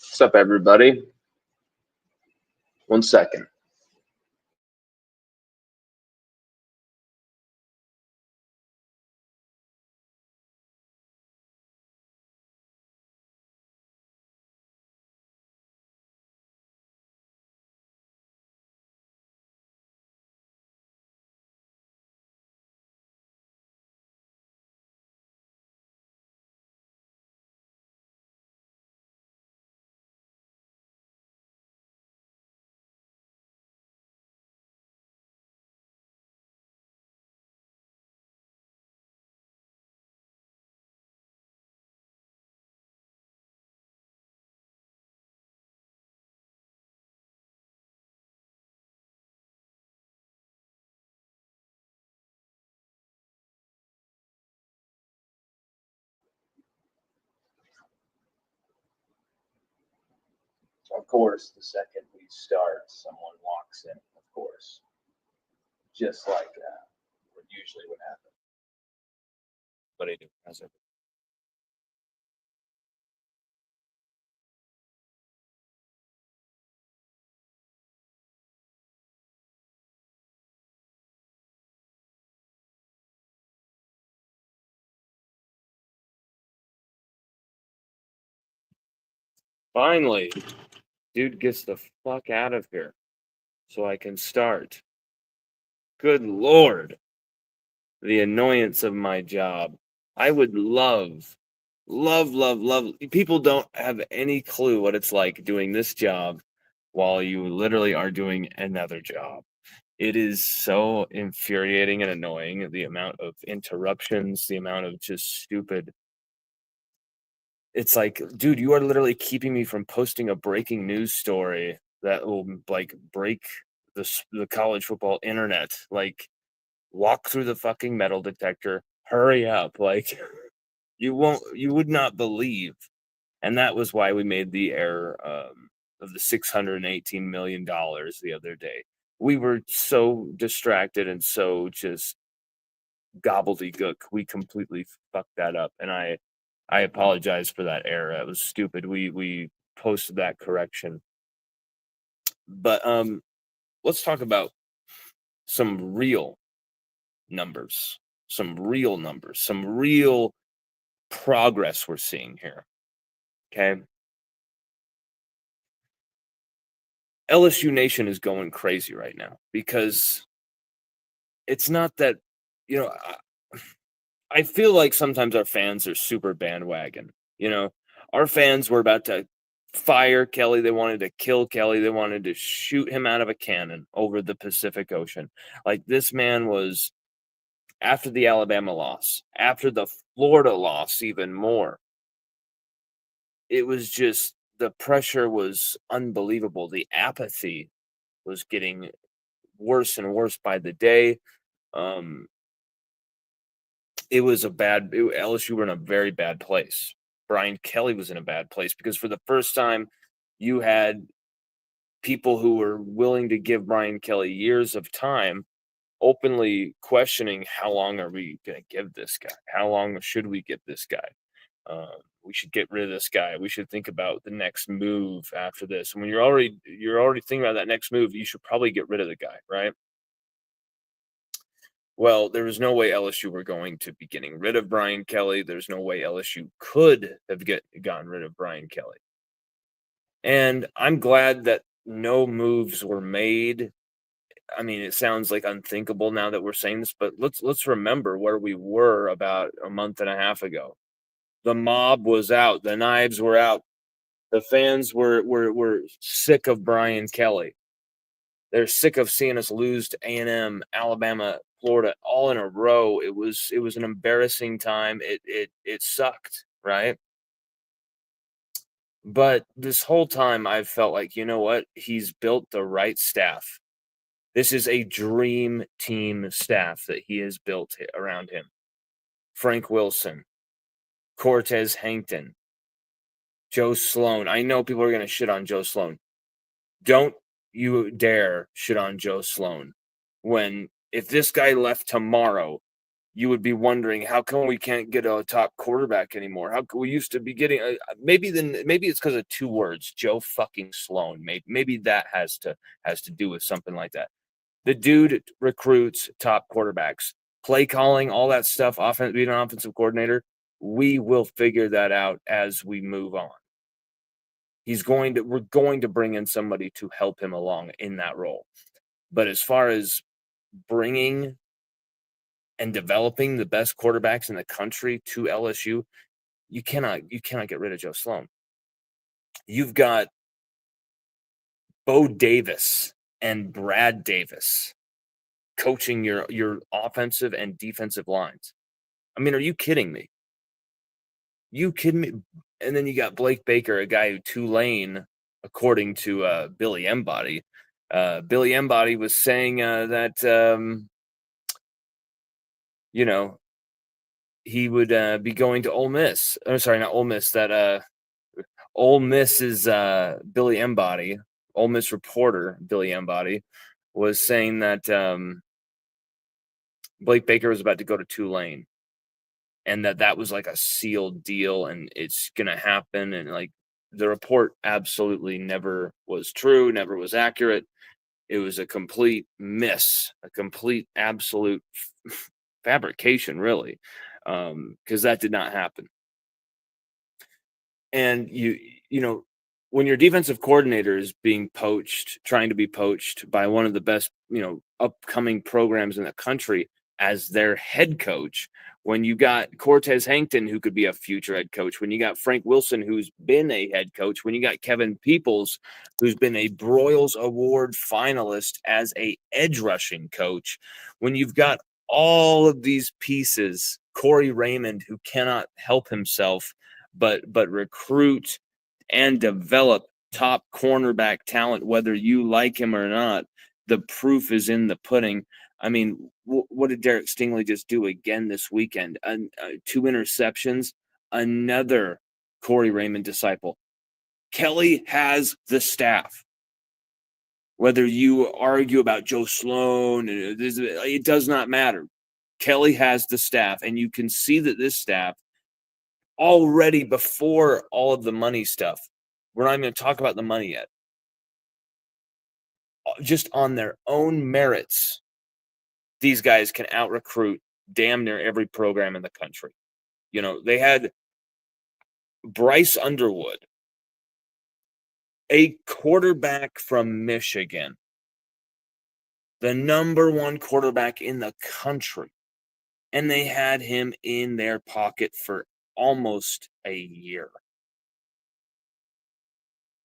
What's up, everybody? 1 second. Of course, the second we start, someone walks in, of course. Just like what usually would happen. What do you do? How's it? Finally, dude gets the fuck out of here so I can start. Good Lord. The annoyance of my job. I would love. People don't have any clue what it's like doing this job while you literally are doing another job. It is so infuriating and annoying, the amount of interruptions, the amount of just stupid. It's like, dude, you are literally keeping me from posting a breaking news story that will like break the college football internet. Like, walk through the fucking metal detector, hurry up. Like, you would not believe. And that was why we made the error of the $618 million the other day. We were so distracted and so just gobbledygook. We completely fucked that up. And I apologize for that error. It was stupid. We posted that correction. But let's talk about some real numbers. Some real progress we're seeing here. Okay. LSU Nation is going crazy right now because it's not that, I feel like sometimes our fans are super bandwagon. Our fans were about to fire Kelly. They wanted to kill Kelly. They wanted to shoot him out of a cannon over the Pacific Ocean. Like, this man was, after the Alabama loss, after the Florida loss, even more. It was just, the pressure was unbelievable. The apathy was getting worse and worse by the day. It was LSU were in a very bad place. Brian Kelly was in a bad place because for the first time, you had people who were willing to give Brian Kelly years of time openly questioning, how long are we going to give this guy? How long should we give this guy? We should get rid of this guy. We should think about the next move after this. And when you're already thinking about that next move, you should probably get rid of the guy, right? Well, there was no way LSU were going to be getting rid of Brian Kelly. There's no way LSU could have gotten rid of Brian Kelly. And I'm glad that no moves were made. I mean, it sounds like unthinkable now that we're saying this, but let's remember where we were about a month and a half ago. The mob was out. The knives were out. The fans were sick of Brian Kelly. They're sick of seeing us lose to A&M, Alabama, Florida, all in a row. It was an embarrassing time. It sucked, right? But this whole time I've felt like, you know what? He's built the right staff. This is a dream team staff that he has built around him. Frank Wilson, Cortez Hankton, Joe Sloan. I know people are going to shit on Joe Sloan. Don't you dare shit on Joe Sloan. If this guy left tomorrow, you would be wondering, how come we can't get a top quarterback anymore? How come we used to be getting maybe it's because of two words, Joe fucking Sloan. Maybe that has to do with something like that. The dude recruits top quarterbacks, play calling, all that stuff, being an offensive coordinator. We will figure that out as we move on. We're going to bring in somebody to help him along in that role. But as far as bringing and developing the best quarterbacks in the country to LSU, you cannot get rid of Joe Sloan. You've got Bo Davis and Brad Davis coaching your offensive and defensive lines. I mean, are you kidding me? You kidding me? And then you got Blake Baker, a guy who Tulane, according to Billy Embody, Billy Embody was saying that he would be going to Ole Miss. Oh, sorry, not Ole Miss. That Ole Miss is Billy Embody. Ole Miss reporter Billy Embody was saying that Blake Baker was about to go to Tulane, and that was like a sealed deal, and it's gonna happen. And like the report absolutely never was true, never was accurate. It was a complete miss, a complete absolute fabrication, really, because that did not happen. And when your defensive coordinator is being poached, trying to be poached by one of the best, upcoming programs in the country as their head coach, when you got Cortez Hankton, who could be a future head coach, when you got Frank Wilson, who's been a head coach, when you got Kevin Peoples, who's been a Broyles Award finalist as a edge rushing coach, when you've got all of these pieces, Corey Raymond, who cannot help himself but recruit and develop top cornerback talent, whether you like him or not. The proof is in the pudding. I mean, what did Derek Stingley just do again this weekend? 2 interceptions, another Corey Raymond disciple. Kelly has the staff. Whether you argue about Joe Sloan, it does not matter. Kelly has the staff, and you can see that this staff already, before all of the money stuff, we're not even going to talk about the money yet, just on their own merits, these guys can out-recruit damn near every program in the country. They had Bryce Underwood, a quarterback from Michigan, the number one quarterback in the country, and they had him in their pocket for almost a year.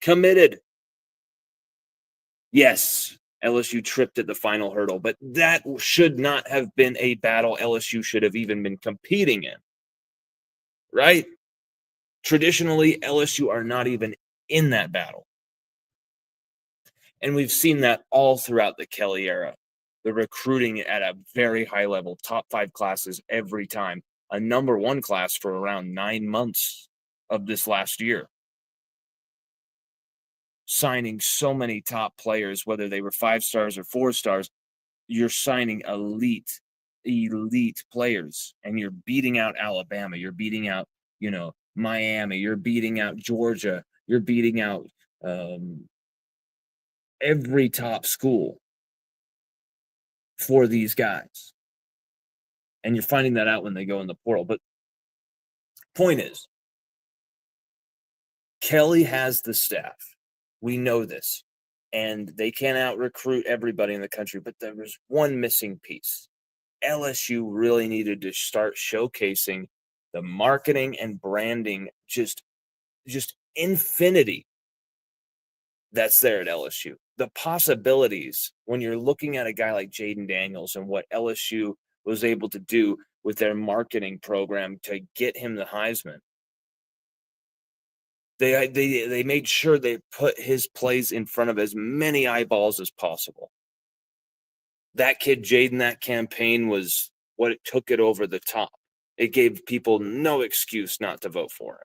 Committed. Yes, LSU tripped at the final hurdle, but that should not have been a battle LSU should have even been competing in, right? Traditionally, LSU are not even in that battle. And we've seen that all throughout the Kelly era. The recruiting at a very high level, top 5 classes every time, a number 1 class for around 9 months of this last year. Signing so many top players, whether they were 5 stars or 4 stars, you're signing elite players, and you're beating out Alabama. You're beating out, Miami. You're beating out Georgia. You're beating out every top school for these guys. And you're finding that out when they go in the portal. But point is, Kelly has the staff. We know this. And they can't out-recruit everybody in the country, but there was one missing piece. LSU really needed to start showcasing the marketing and branding, just infinity that's there at LSU. The possibilities when you're looking at a guy like Jaden Daniels and what LSU was able to do with their marketing program to get him the Heisman. They made sure they put his plays in front of as many eyeballs as possible. That kid, Jaden, that campaign was what it took it over the top. It gave people no excuse not to vote for him.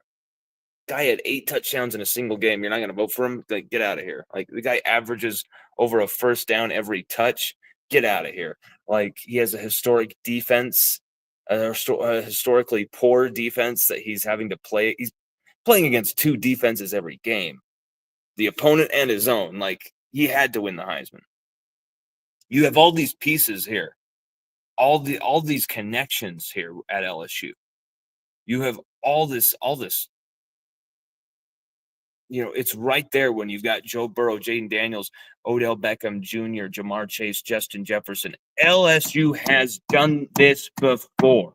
Guy had 8 touchdowns in a single game. You're not going to vote for him? Like, get out of here. Like, the guy averages over a first down every touch. Get out of here. Like, he has a historic defense. a historically poor defense that he's having to play. He's playing against two defenses every game, the opponent and his own. Like, he had to win the Heisman. You have all these pieces here, all these connections here at LSU. You have all this, it's right there when you've got Joe Burrow, Jaden Daniels, Odell Beckham Jr., Jamar Chase, Justin Jefferson. LSU has done this before.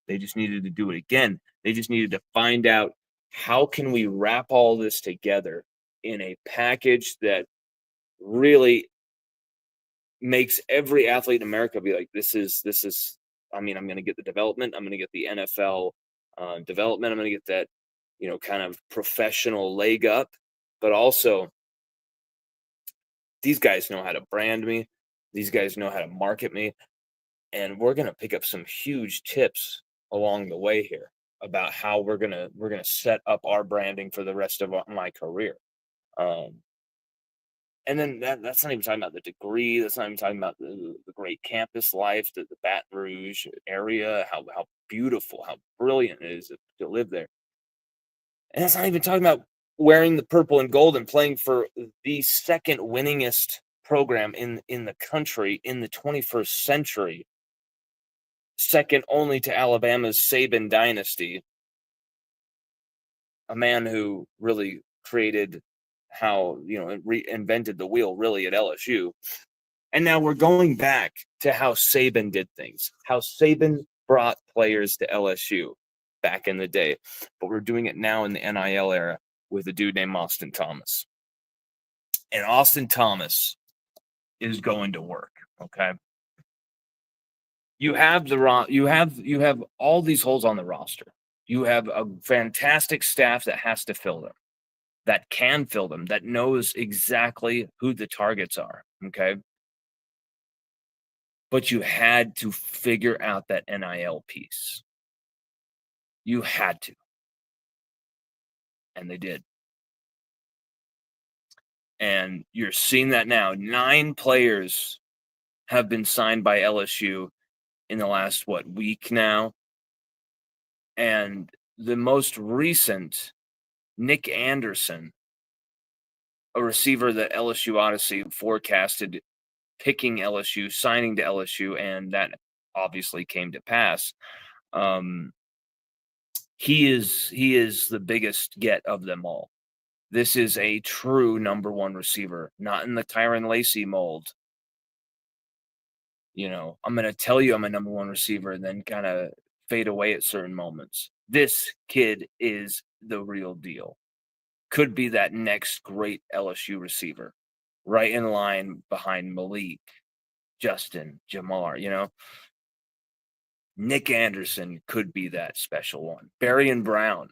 They just needed to do it again. They just needed to find out, how can we wrap all this together in a package that really makes every athlete in America be like, this is, I'm going to get the development. I'm going to get the NFL development. I'm going to get that, kind of professional leg up, but also these guys know how to brand me. These guys know how to market me. And we're going to pick up some huge tips along the way here about how we're going to set up our branding for the rest of my career. And then that's not even talking about the degree. That's not even talking about the great campus life, the Baton Rouge area, how beautiful, how brilliant it is to live there. And that's not even talking about wearing the purple and gold and playing for the second winningest program in the country in the 21st century, second only to Alabama's Saban dynasty, a man who really created reinvented the wheel really at LSU. And now we're going back to how Saban did things, how Saban brought players to LSU back in the day. But we're doing it now in the NIL era with a dude named Austin Thomas. And Austin Thomas is going to work, okay? You have you have all these holes on the roster. You have a fantastic staff that has to fill them, that can fill them, that knows exactly who the targets are, okay? But you had to figure out that NIL piece. You had to. And they did. And you're seeing that now. 9 players have been signed by LSU in the last, week now? And the most recent, Nick Anderson, a receiver that LSU Odyssey forecasted picking LSU, signing to LSU, and that obviously came to pass. He is the biggest get of them all. This is a true number one receiver, not in the Tyron Lacey mold. I'm going to tell you I'm a number one receiver and then kind of fade away at certain moments. This kid is the real deal. Could be that next great LSU receiver, right in line behind Malik, Justin, Jamar, Nick Anderson could be that special one. Barrion Brown,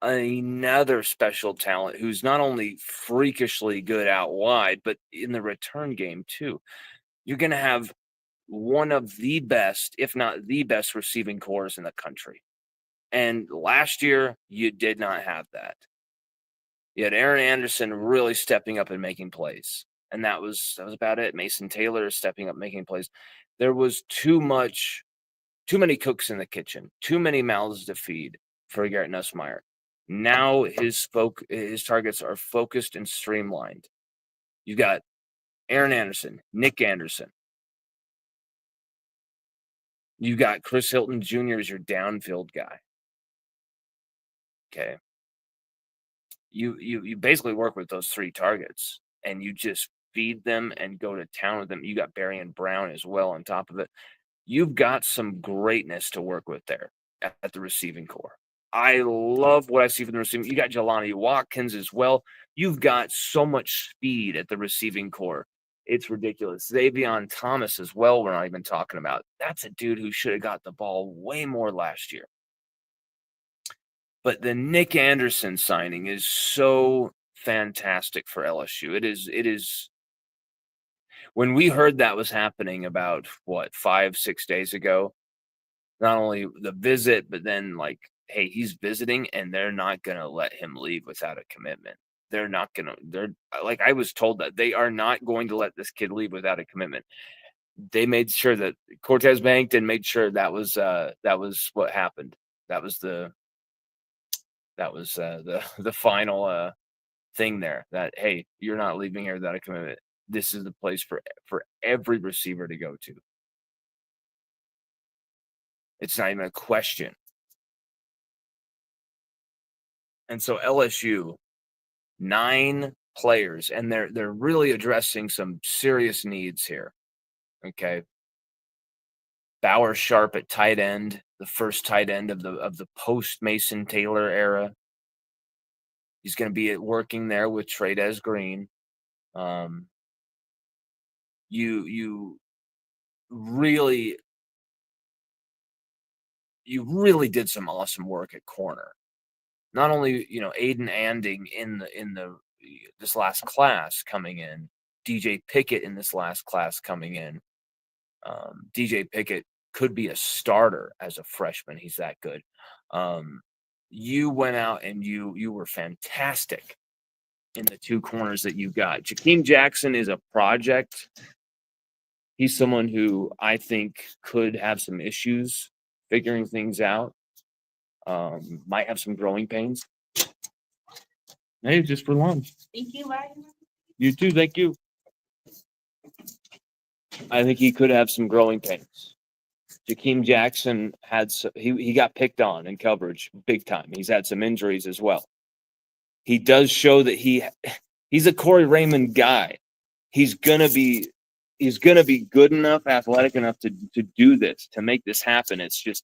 another special talent who's not only freakishly good out wide, but in the return game too. You're going to have one of the best, if not the best, receiving cores in the country. And last year, you did not have that. You had Aaron Anderson really stepping up and making plays. And that was about it. Mason Taylor stepping up, making plays. There was too many cooks in the kitchen, too many mouths to feed for Garrett Nussmeier. Now his targets are focused and streamlined. You got Aaron Anderson, Nick Anderson. You got Chris Hilton Jr. as your downfield guy. Okay. You basically work with those 3 targets and you just feed them and go to town with them. You got Barrion Brown as well on top of it. You've got some greatness to work with there at the receiving core. I love what I see from the receiving. You got Jelani Watkins as well. You've got so much speed at the receiving core. It's ridiculous. Xavion Thomas as well, we're not even talking about. That's a dude who should have got the ball way more last year. But the Nick Anderson signing is so fantastic for LSU. It is. When we heard that was happening about 5-6 days ago, not only the visit, but then hey, he's visiting and they're not going to let him leave without a commitment. I was told that they are not going to let this kid leave without a commitment. they made sure that Cortez banked and made sure that was what happened. That was the the final thing there. That hey, you're not leaving here without a commitment. This is the place for every receiver to go to. It's not even a question. And so LSU, 9 players, and they're really addressing some serious needs here. Okay. Bauer Sharp at tight end, the first tight end of the post Mason Taylor era. He's going to be working there with Trades Green. Um, you really did some awesome work at corner. Not only Aiden Anding in the this last class coming in, DJ Pickett in this last class coming in. DJ Pickett could be a starter as a freshman. He's that good. You went out and you were fantastic in the 2 corners that you got. Jakeem Jackson is a project. He's someone who I think could have some issues figuring things out. Might have some growing pains. Hey, just for lunch. Thank you, Ryan. You too, thank you. I think he could have some growing pains. Jakeem Jackson he got picked on in coverage big time. He's had some injuries as well. He does show that he's a Corey Raymond guy. He's gonna be good enough, athletic enough to do this, to make this happen. It's just,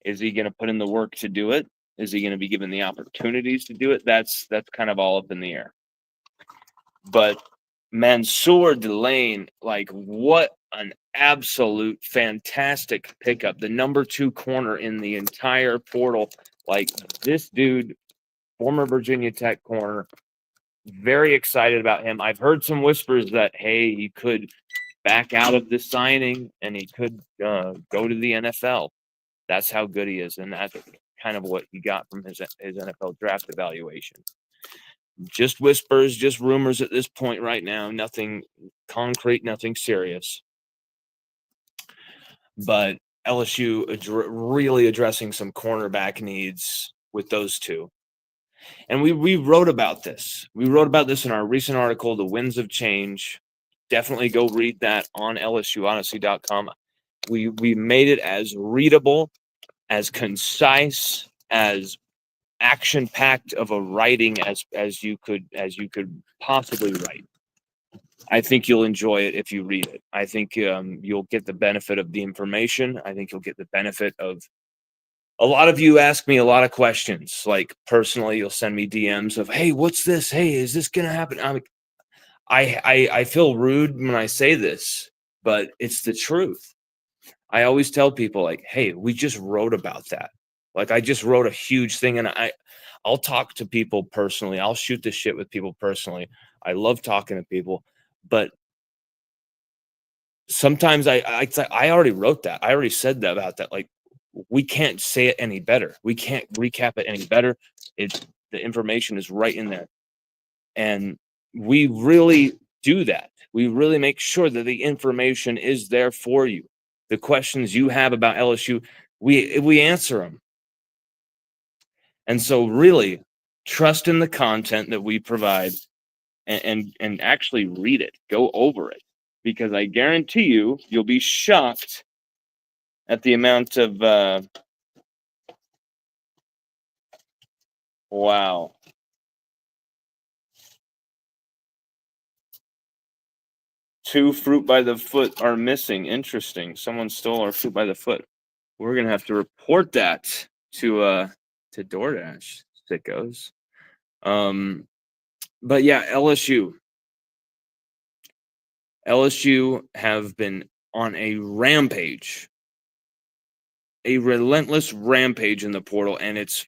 is he gonna put in the work to do it? Is he gonna be given the opportunities to do it? That's kind of all up in the air. But Mansour Delane, like, what an absolute fantastic pickup. The number 2 corner in the entire portal. Like, this dude, former Virginia Tech corner, very excited about him. I've heard some whispers that, hey, he could back out of this signing and he could go to the NFL. That's how good he is. And that's kind of what he got from his NFL draft evaluation. Just whispers, just rumors at this point right now. Nothing concrete, nothing serious. But LSU really addressing some cornerback needs with those 2. And we wrote about this. We wrote about this in our recent article, The Winds of Change. Definitely go read that on LSUODYSSEY.com. We made it as readable, as concise, as action-packed of a writing as you could possibly write. I think you'll enjoy it if you read it. I think you'll get the benefit of the information. I think you'll get the benefit of, a lot of you ask me a lot of questions. Like, personally, you'll send me DMs of, hey, what's this? Hey, is this gonna happen? I feel rude when I say this, but it's the truth. I always tell people, like, hey, we just wrote about that. Like, I just wrote a huge thing, and I'll talk to people personally. I'll shoot the shit with people personally. I love talking to people, but sometimes I already wrote that. I already said that about that. Like, we can't say it any better. We can't recap it any better. The information is right in there. And we really do that. We really make sure that the information is there for you. The questions you have about LSU, we answer them. And so really trust in the content that we provide and actually read it, go over it, because I guarantee you'll be shocked at the amount of wow. Two fruit by the foot are missing. Interesting. Someone stole our fruit by the foot. We're gonna have to report that to DoorDash, sickos. But yeah, LSU have been on a rampage, a relentless rampage in the portal, and it's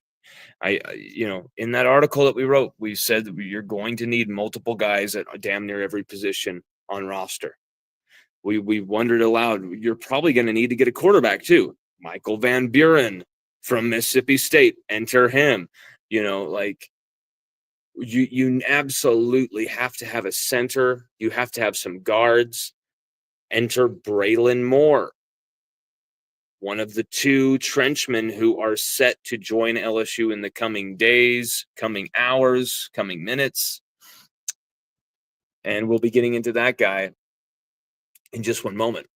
in that article that we wrote, we said that you're going to need multiple guys at damn near every position on roster. We wondered aloud, you're probably going to need to get a quarterback too. Michael Van Buren from Mississippi State, enter him. Like, you absolutely have to have a center. You have to have some guards. Enter Braylon Moore, one of the 2 Trenchmen who are set to join LSU in the coming days, coming hours, coming minutes. And we'll be getting into that guy in just one moment.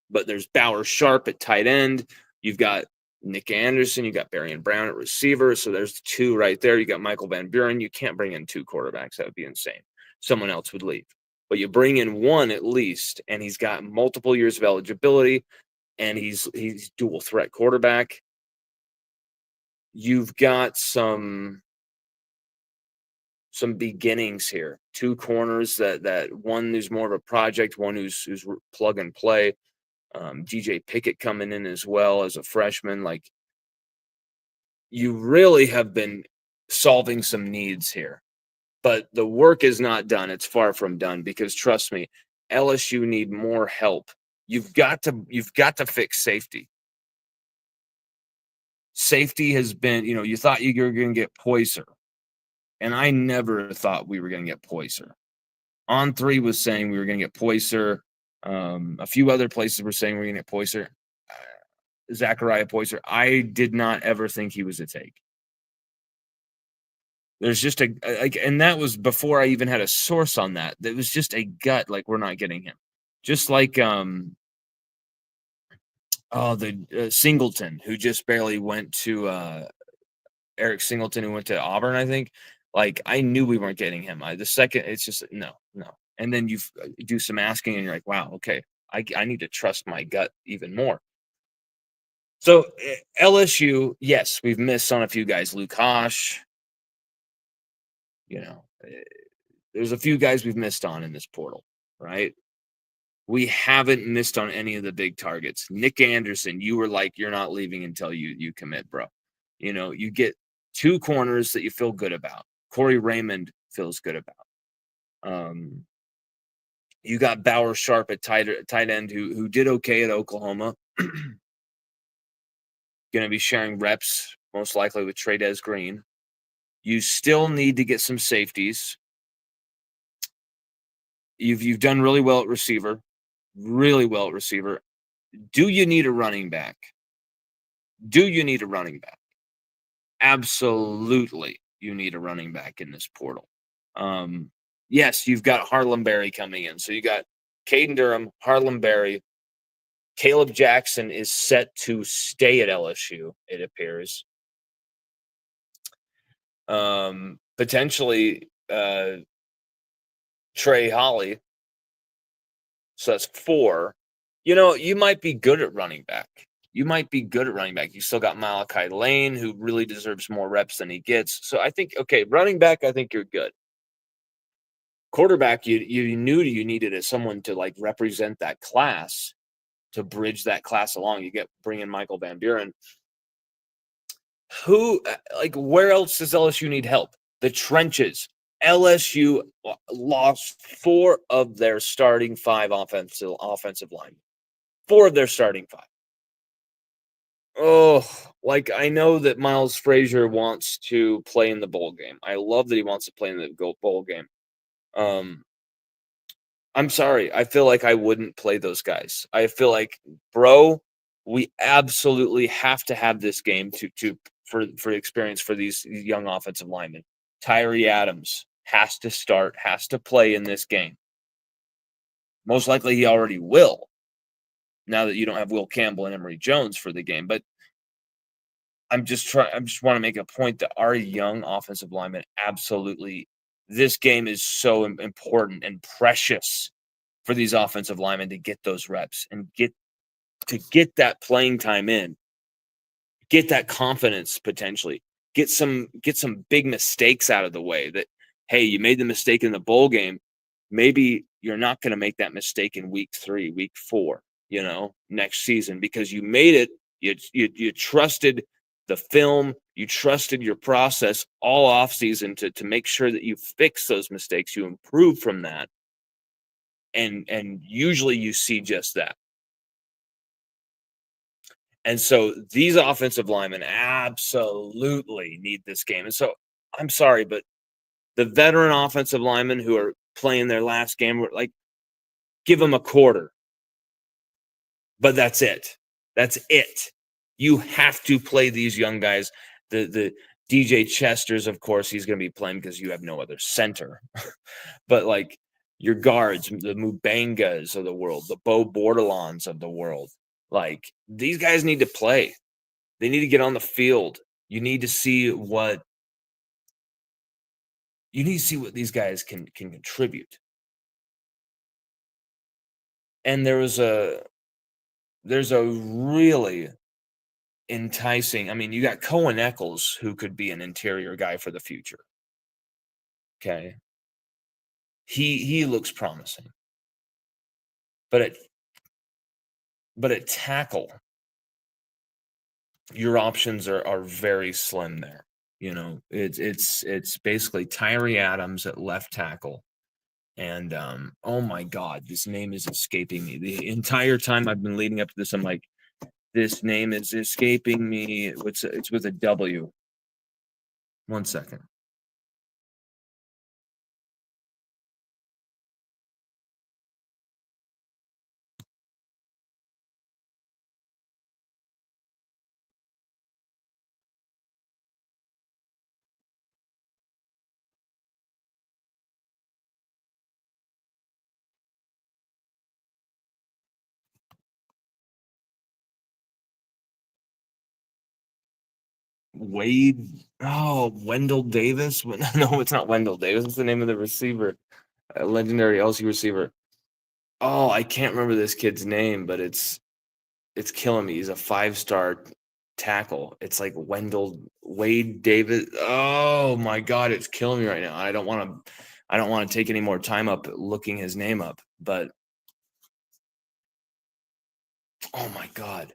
But there's Bauer Sharp at tight end. You've got Nick Anderson. You got Barry Brown at receiver. So there's 2 right there. You got Michael Van Buren. You can't bring in 2 quarterbacks. That would be insane. Someone else would leave. But you bring in one at least, and he's got multiple years of eligibility, and he's dual threat quarterback. You've got some beginnings here. 2 corners that one who's more of a project, one who's plug and play. DJ Pickett coming in as well as a freshman. Like, you really have been solving some needs here, but the work is not done. It's far from done, because trust me, LSU need more help. You've got to fix safety. Safety has been, you thought you were going to get Poyser, and I never thought we were going to get Poyser. On3 was saying we were going to get Poyser. A few other places were saying we were going to get Poyser. Zachariah Poyser. I did not ever think he was a take. There's just and that was before I even had a source on that. That was just a gut, like, we're not getting him. Just like Singleton, who just barely went to Eric Singleton, who went to Auburn, I think. Like, I knew we weren't getting him. The second, it's just no. And then you do some asking, and you're like, wow, okay, I need to trust my gut even more. So LSU, yes, we've missed on a few guys. Luke Hosh, there's a few guys we've missed on in this portal, right? We haven't missed on any of the big targets. Nick Anderson, you were like, you're not leaving until you commit, bro. You get 2 corners that you feel good about. Corey Raymond feels good about. You got Bauer Sharp at tight end, who did okay at Oklahoma. Going to be sharing reps, most likely with Trey'Dez Green. You still need to get some safeties. You've done really well at receiver. Really well at receiver. Do you need a running back? Absolutely, you need a running back in this portal. Yes, you've got Harlem Berry coming in. So you got Caden Durham, Harlem Berry. Caleb Jackson is set to stay at LSU, it appears. Potentially Trey Holly. So that's 4. You might be good at running back. You still got Malachi Lane, who really deserves more reps than he gets. So I think, okay, running back, I think you're good. Quarterback, you knew you needed as someone to, like, represent that class, to bridge that class along. You bring in Michael Van Buren. Where else does LSU need help? The trenches. LSU lost 4 of their starting 5 offensive linemen. 4 of their starting 5. Oh, I know that Miles Frazier wants to play in the bowl game. I love that he wants to play in the bowl game. I'm sorry. I feel like I wouldn't play those guys. I feel like, bro, we absolutely have to have this game for experience for these young offensive linemen. Tyree Adams has to start, has to play in this game. Most likely he already will, now that you don't have Will Campbell and Emory Jones for the game. But I just want to make a point that our young offensive linemen, absolutely, this game is so important and precious for these offensive linemen to get those reps and get that playing time in, get that confidence potentially, get some big mistakes out of the way. That, hey, you made the mistake in the bowl game, maybe you're not going to make that mistake in week 3, week 4, next season, because you made it. You trusted the film, you trusted your process all off season to make sure that you fix those mistakes, you improve from that, and usually you see just that. And so these offensive linemen absolutely need this game. And so I'm sorry, but the veteran offensive linemen who are playing their last game, give them a quarter. But that's it. That's it. You have to play these young guys. The DJ Chester's, of course, he's going to be playing because you have no other center. But like your guards, the Mubangas of the world, the Bo Bordelons of the world, like these guys need to play. They need to get on the field. You need to see what these guys can contribute. And there's a really enticing. I mean, you got Cohen Eccles, who could be an interior guy for the future. Okay. He looks promising. But at tackle, your options are very slim there. You know, it's basically Tyree Adams at left tackle. And oh my God, this name is escaping me. The entire time I've been leading up to this, I'm like, this name is escaping me. It's with a W. 1 second. Wendell Davis. No, it's not Wendell Davis. It's the name of the receiver, a legendary LSU receiver. Oh, I can't remember this kid's name, but it's killing me. He's a 5-star tackle. It's like Wade Davis. Oh my God, it's killing me right now. I don't want to take any more time up looking his name up, but oh my God.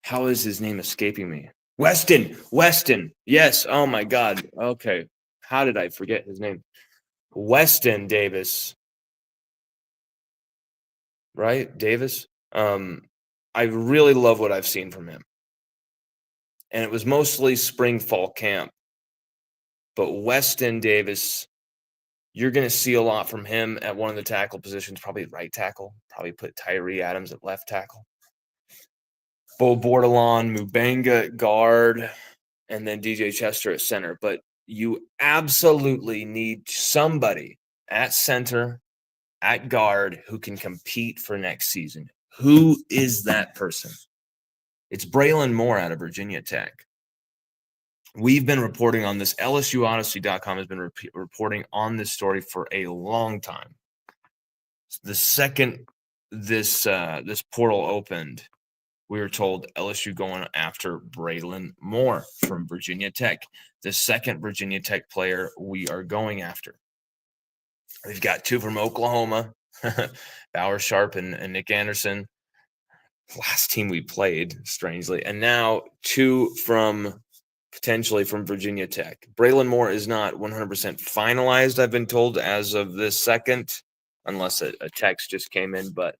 How is his name escaping me? Weston. Yes. Oh my God. Okay. How did I forget his name? Weston Davis. Right? Davis. I really love what I've seen from him. And it was mostly spring fall camp. But Weston Davis, you're going to see a lot from him at one of the tackle positions, probably right tackle. Probably put Tyree Adams at left tackle. Bo Bordelon, Mubanga at guard, and then DJ Chester at center. But you absolutely need somebody at center, at guard, who can compete for next season. Who is that person? It's Braylon Moore out of Virginia Tech. We've been reporting on this. LSUODYSSEY.com has been reporting on this story for a long time. The second this portal opened, we were told LSU going after Braylon Moore from Virginia Tech, the second Virginia Tech player we are going after. We've got 2 from Oklahoma, Bauer Sharp and Nick Anderson. Last team we played, strangely. And now 2 potentially from Virginia Tech. Braylon Moore is not 100% finalized, I've been told, as of this second, unless a text just came in. But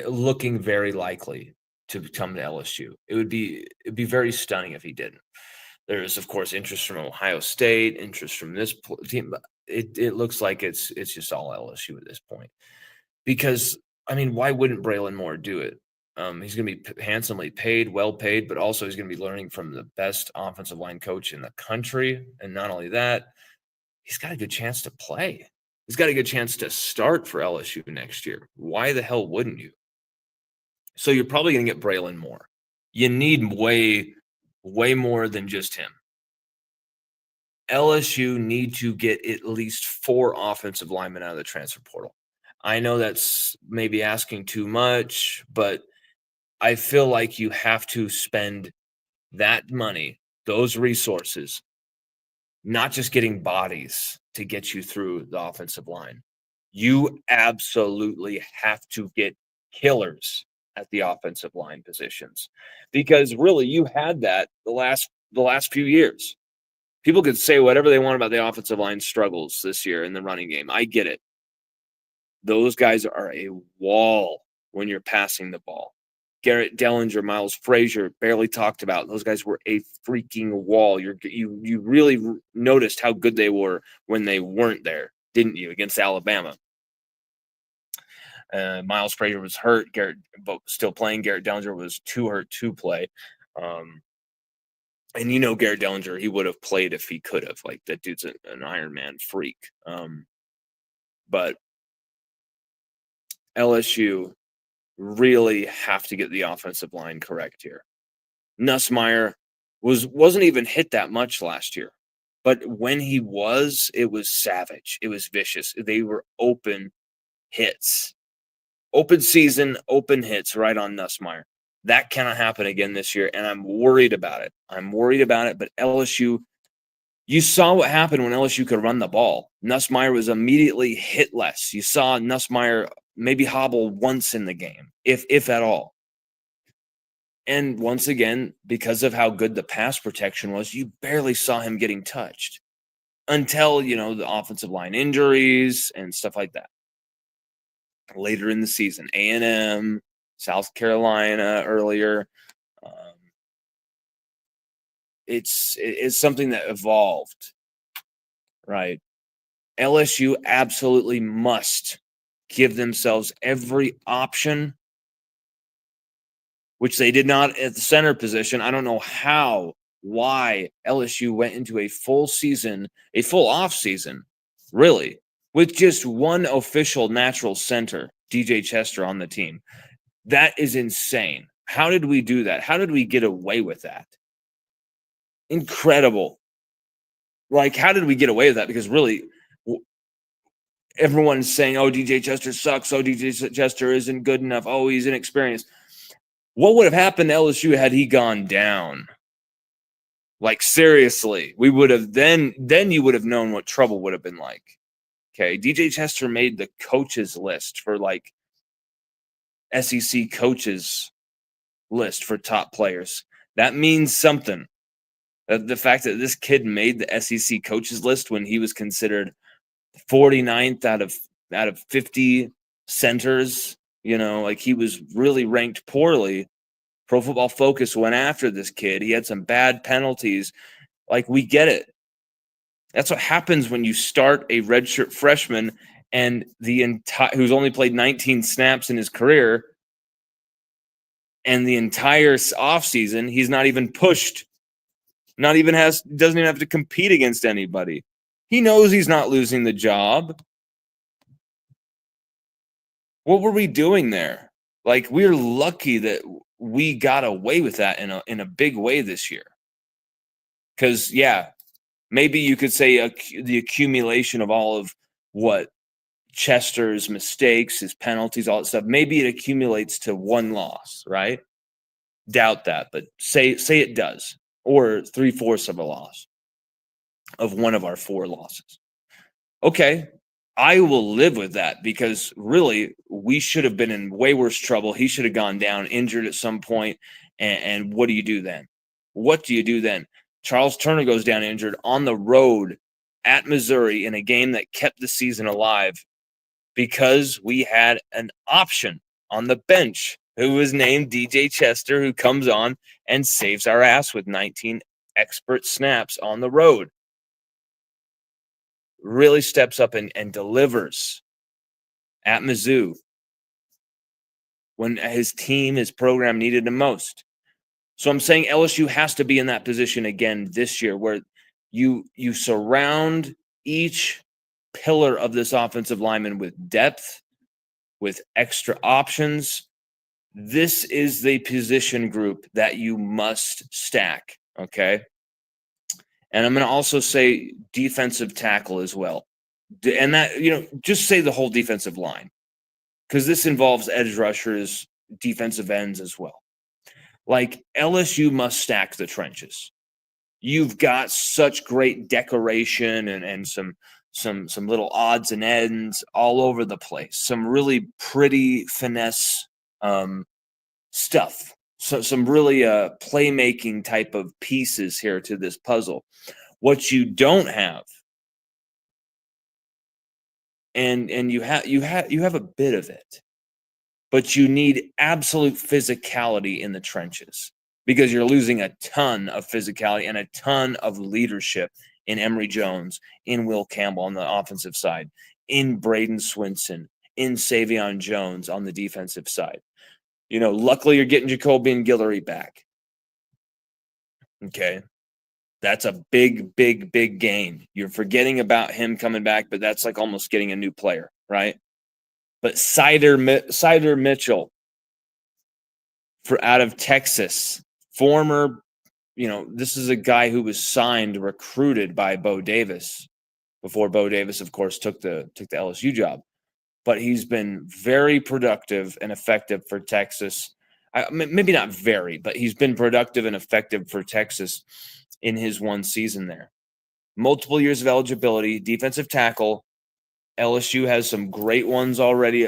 looking very likely to come to LSU. It'd be very stunning if he didn't. There's, of course, interest from Ohio State, interest from this team. But it looks like it's just all LSU at this point. Because, I mean, why wouldn't Braylon Moore do it? He's going to be handsomely paid, well paid, but also he's going to be learning from the best offensive line coach in the country. And not only that, he's got a good chance to play. He's got a good chance to start for LSU next year. Why the hell wouldn't you? So you're probably going to get Braylon Moore. You need way more than just him. LSU need to get at least 4 offensive linemen out of the transfer portal. I know that's maybe asking too much, but I feel like you have to spend that money, those resources, not just getting bodies to get you through the offensive line. You absolutely have to get killers at the offensive line positions, because really you had that the last few years. People could say whatever they want about the offensive line struggles this year in the running game. I get it. Those guys are a wall when you're passing the ball. Garrett Dellinger, Miles Frazier, barely talked about. Those guys were a freaking wall. You really noticed how good they were when they weren't there, didn't you, against Alabama? Miles Frazier was hurt. Garrett, but still playing. Garrett Dellinger was too hurt to play. And Garrett Dellinger, he would have played if he could have. Like, that dude's an Iron Man freak. But LSU really have to get the offensive line correct here. Nussmeier wasn't even hit that much last year. But when he was, it was savage. It was vicious. They were open hits. Open season, open hits right on Nussmeier. That cannot happen again this year, and I'm worried about it. But LSU, you saw what happened when LSU could run the ball. Nussmeier was immediately hitless. You saw Nussmeier maybe hobble once in the game, if at all. And once again, because of how good the pass protection was, you barely saw him getting touched until, the offensive line injuries and stuff like that. Later in the season, A&M, South Carolina earlier. It's something that evolved, right? LSU absolutely must give themselves every option, which they did not at the center position. I don't know why LSU went into a full off season, really, with just one official natural center, DJ Chester, on the team. That is insane. How did we do that? How did we get away with that? Incredible. Like, how did we get away with that? Because really, everyone's saying, oh, DJ Chester sucks. Oh, DJ Chester isn't good enough. Oh, he's inexperienced. What would have happened to LSU had he gone down? Like, seriously, we would have then you would have known what trouble would have been like. Okay, DJ Chester made the coaches list for like SEC coaches list for top players. That means something. The fact that this kid made the SEC coaches list when he was considered 49th out of 50 centers, like he was really ranked poorly. Pro Football Focus went after this kid. He had some bad penalties. Like, we get it. That's what happens when you start a redshirt freshman and who's only played 19 snaps in his career, and the entire offseason he's not even pushed. Doesn't even have to compete against anybody. He knows he's not losing the job. What were we doing there? Like, we're lucky that we got away with that in a big way this year. Because, yeah, maybe you could say the accumulation of all of what Chester's mistakes, his penalties, all that stuff, maybe it accumulates to one loss, right? Doubt that, but say it does. Or 3/4 of a loss of one of our 4 losses. Okay, I will live with that, because really we should have been in way worse trouble. He should have gone down injured at some point. And what do you do then? Charles Turner goes down injured on the road at Missouri in a game that kept the season alive because we had an option on the bench who was named DJ Chester, who comes on and saves our ass with 19 expert snaps on the road. Really steps up and delivers at Mizzou when his program needed him most. So I'm saying LSU has to be in that position again this year, where you surround each pillar of this offensive lineman with depth, with extra options. This is the position group that you must stack, okay? And I'm going to also say defensive tackle as well. And that, just say the whole defensive line, because this involves edge rushers, defensive ends as well. Like, LSU must stack the trenches. You've got such great decoration and some little odds and ends all over the place. Some really pretty finesse stuff. So some really playmaking type of pieces here to this puzzle. What you don't have, and you have a bit of it, but you need absolute physicality in the trenches, because you're losing a ton of physicality and a ton of leadership in Emory Jones, in Will Campbell on the offensive side, in Braden Swinson, in Savion Jones on the defensive side. Luckily you're getting Jacoby and Guillory back. Okay. That's a big, big, big gain. You're forgetting about him coming back, but that's like almost getting a new player, right? But Cider Mitchell out of Texas, former, this is a guy who was recruited by Bo Davis before Bo Davis, of course, took the LSU job. But he's been very productive and effective for Texas. Maybe not very, but he's been productive and effective for Texas in his one season there. Multiple years of eligibility, defensive tackle. LSU has some great ones already,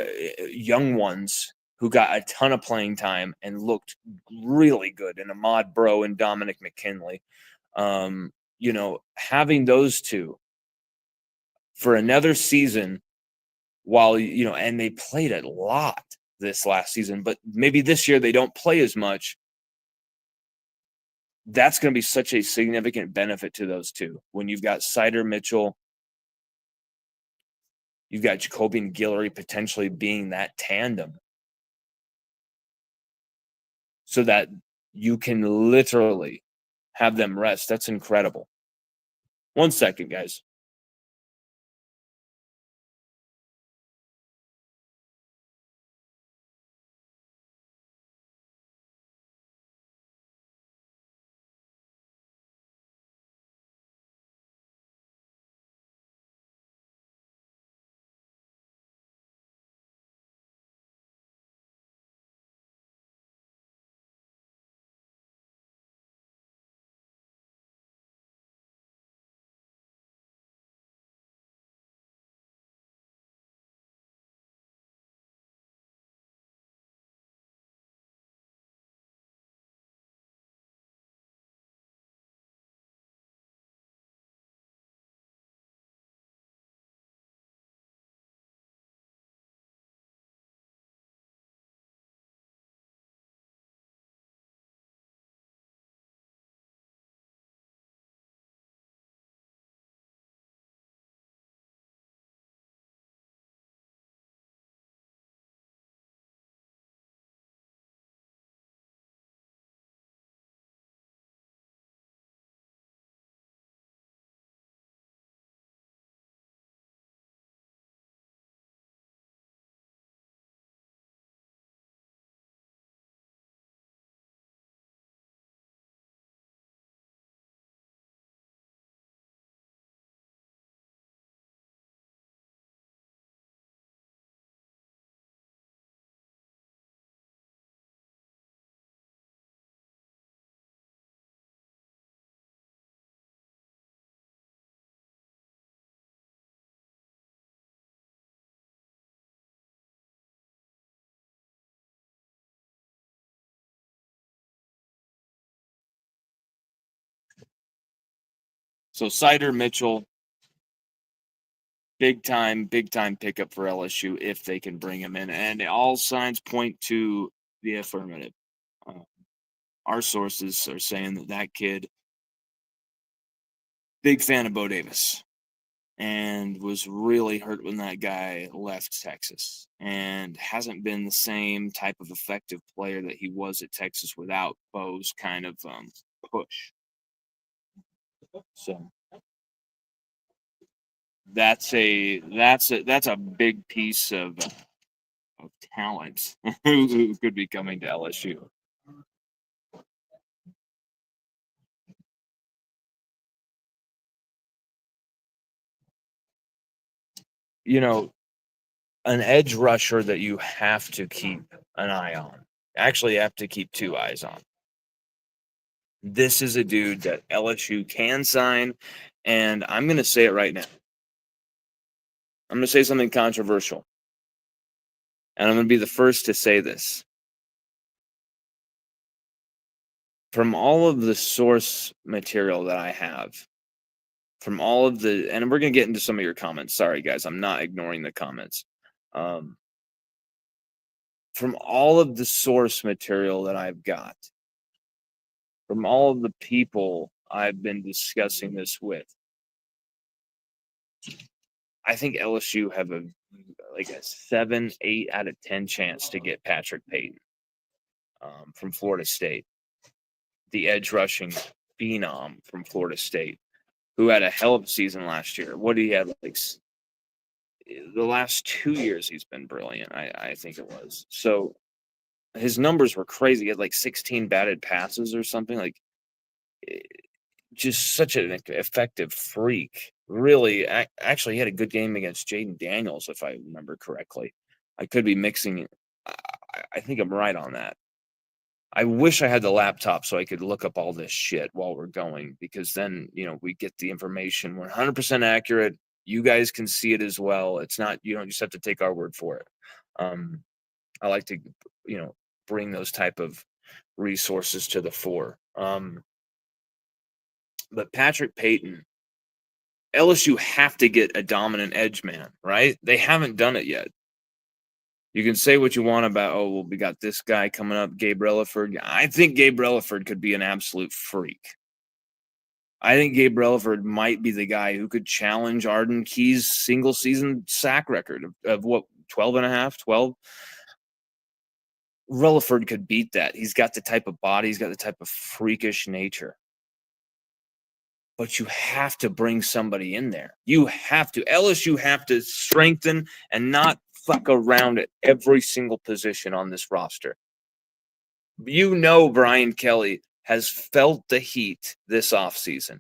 young ones who got a ton of playing time and looked really good in Ahmad Bro and Dominic McKinley. Having those two for another season while, and they played a lot this last season, but maybe this year they don't play as much. That's going to be such a significant benefit to those two. When you've got Cider Mitchell, you've got Jacoby and Guillory potentially being that tandem so that you can literally have them rest. That's incredible. 1 second, guys. So Cider Mitchell, big time pickup for LSU if they can bring him in. And all signs point to the affirmative. Our sources are saying that kid, big fan of Bo Davis, and was really hurt when that guy left Texas and hasn't been the same type of effective player that he was at Texas without Bo's kind of push. So that's a big piece of talent who could be coming to LSU. An edge rusher that you have to keep an eye on. Actually, you have to keep two eyes on. This is a dude that LSU can sign, and I'm going to say it right now. I'm going to say something controversial, and I'm going to be the first to say this. From all of the source material that I have, and we're going to get into some of your comments. Sorry, guys, I'm not ignoring the comments. From all of the source material that I've got, from all of the people I've been discussing this with, I think LSU have like a 7, 8 out of 10 chance to get Patrick Payton from Florida State, the edge rushing phenom from Florida State, who had a hell of a season last year. What did he have? Like the last 2 years, he's been brilliant. I think it was. So his numbers were crazy. He had like 16 batted passes or something. Like just such an effective freak. Really, actually, he had a good game against Jaden Daniels, if I remember correctly. I could be mixing it. I think I'm right on that. I wish I had the laptop so I could look up all this shit while we're going, because then, we get the information 100% accurate. You guys can see it as well. It's not, you don't just have to take our word for it. I like to, bring those type of resources to the fore. But Patrick Payton, LSU have to get a dominant edge man, right? They haven't done it yet. You can say what you want about, we got this guy coming up, Gabe Relaford. I think Gabe Relaford could be an absolute freak. I think Gabe Relaford might be the guy who could challenge Arden Key's single season sack record of what, 12 and a half, 12? Relaford could beat that. He's got the type of body. He's got the type of freakish nature. But you have to bring somebody in there. You have to. LSU have to strengthen and not fuck around at every single position on this roster. Brian Kelly has felt the heat this offseason.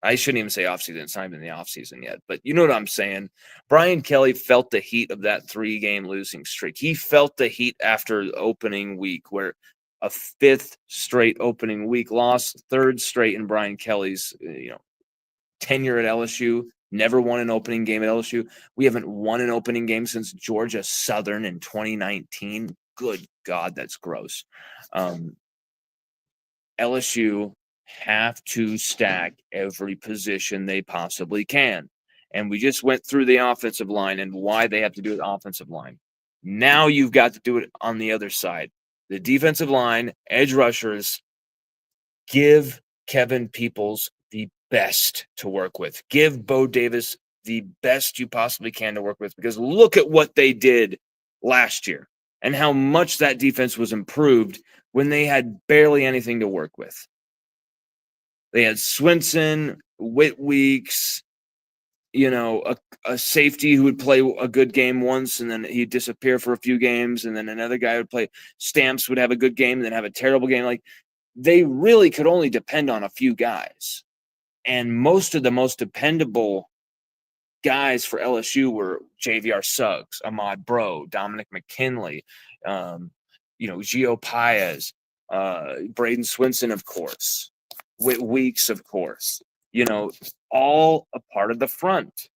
I shouldn't even say offseason. It's not even the offseason yet. But you know what I'm saying? Brian Kelly felt the heat of that 3-game losing streak. He felt the heat after opening week, where a 5th straight opening week loss, 3rd straight in Brian Kelly's tenure at LSU. Never won an opening game at LSU. We haven't won an opening game since Georgia Southern in 2019. Good God, that's gross. LSU have to stack every position they possibly can. And we just went through the offensive line and why they have to do it offensive line. Now you've got to do it on the other side. The defensive line, edge rushers, give Kevin Peoples the best to work with. Give Bo Davis the best you possibly can to work with, because look at what they did last year and how much that defense was improved when they had barely anything to work with. They had Swinson, Whitweeks, a safety who would play a good game once and then he'd disappear for a few games, and then another guy would play. Stamps would have a good game and then have a terrible game. Like, they really could only depend on a few guys. And most of the most dependable guys for LSU were JVR Suggs, Ahmad Bro, Dominic McKinley, Gio Paez, Braden Swinson, of course, Weeks, of course, all a part of the front.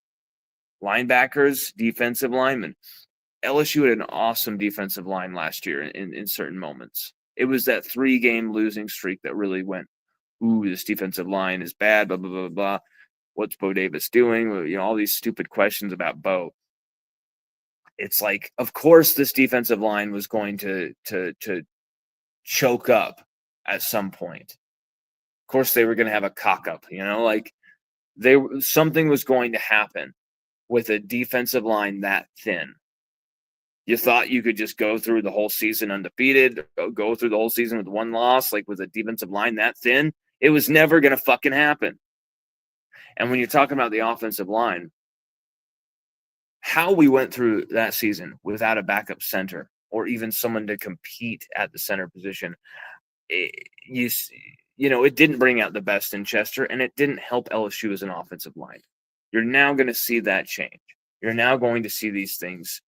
Linebackers, defensive linemen. LSU had an awesome defensive line last year in certain moments. It was that 3-game losing streak that really went, this defensive line is bad, blah, blah, blah, blah. What's Bo Davis doing? All these stupid questions about Bo. It's like, of course, this defensive line was going to choke up at some point. Of course, they were going to have a cock up, something was going to happen with a defensive line that thin. You thought you could just go through the whole season undefeated, go through the whole season with one loss, like with a defensive line that thin? It was never going to fucking happen. And when you're talking about the offensive line, how we went through that season without a backup center or even someone to compete at the center position, it didn't bring out the best in Chester, and it didn't help LSU as an offensive line. You're now going to see that change. You're now going to see these things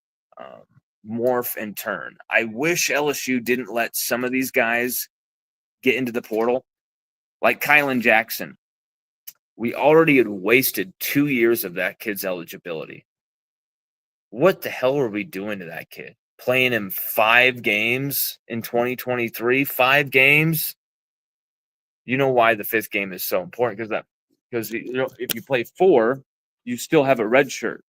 morph and turn. I wish LSU didn't let some of these guys get into the portal, like Kylan Jackson. We already had wasted 2 years of that kid's eligibility. What the hell were we doing to that kid? Playing him 5 games in 2023? 5 games? You know why the 5th game is so important? Because if you play 4, you still have a red shirt.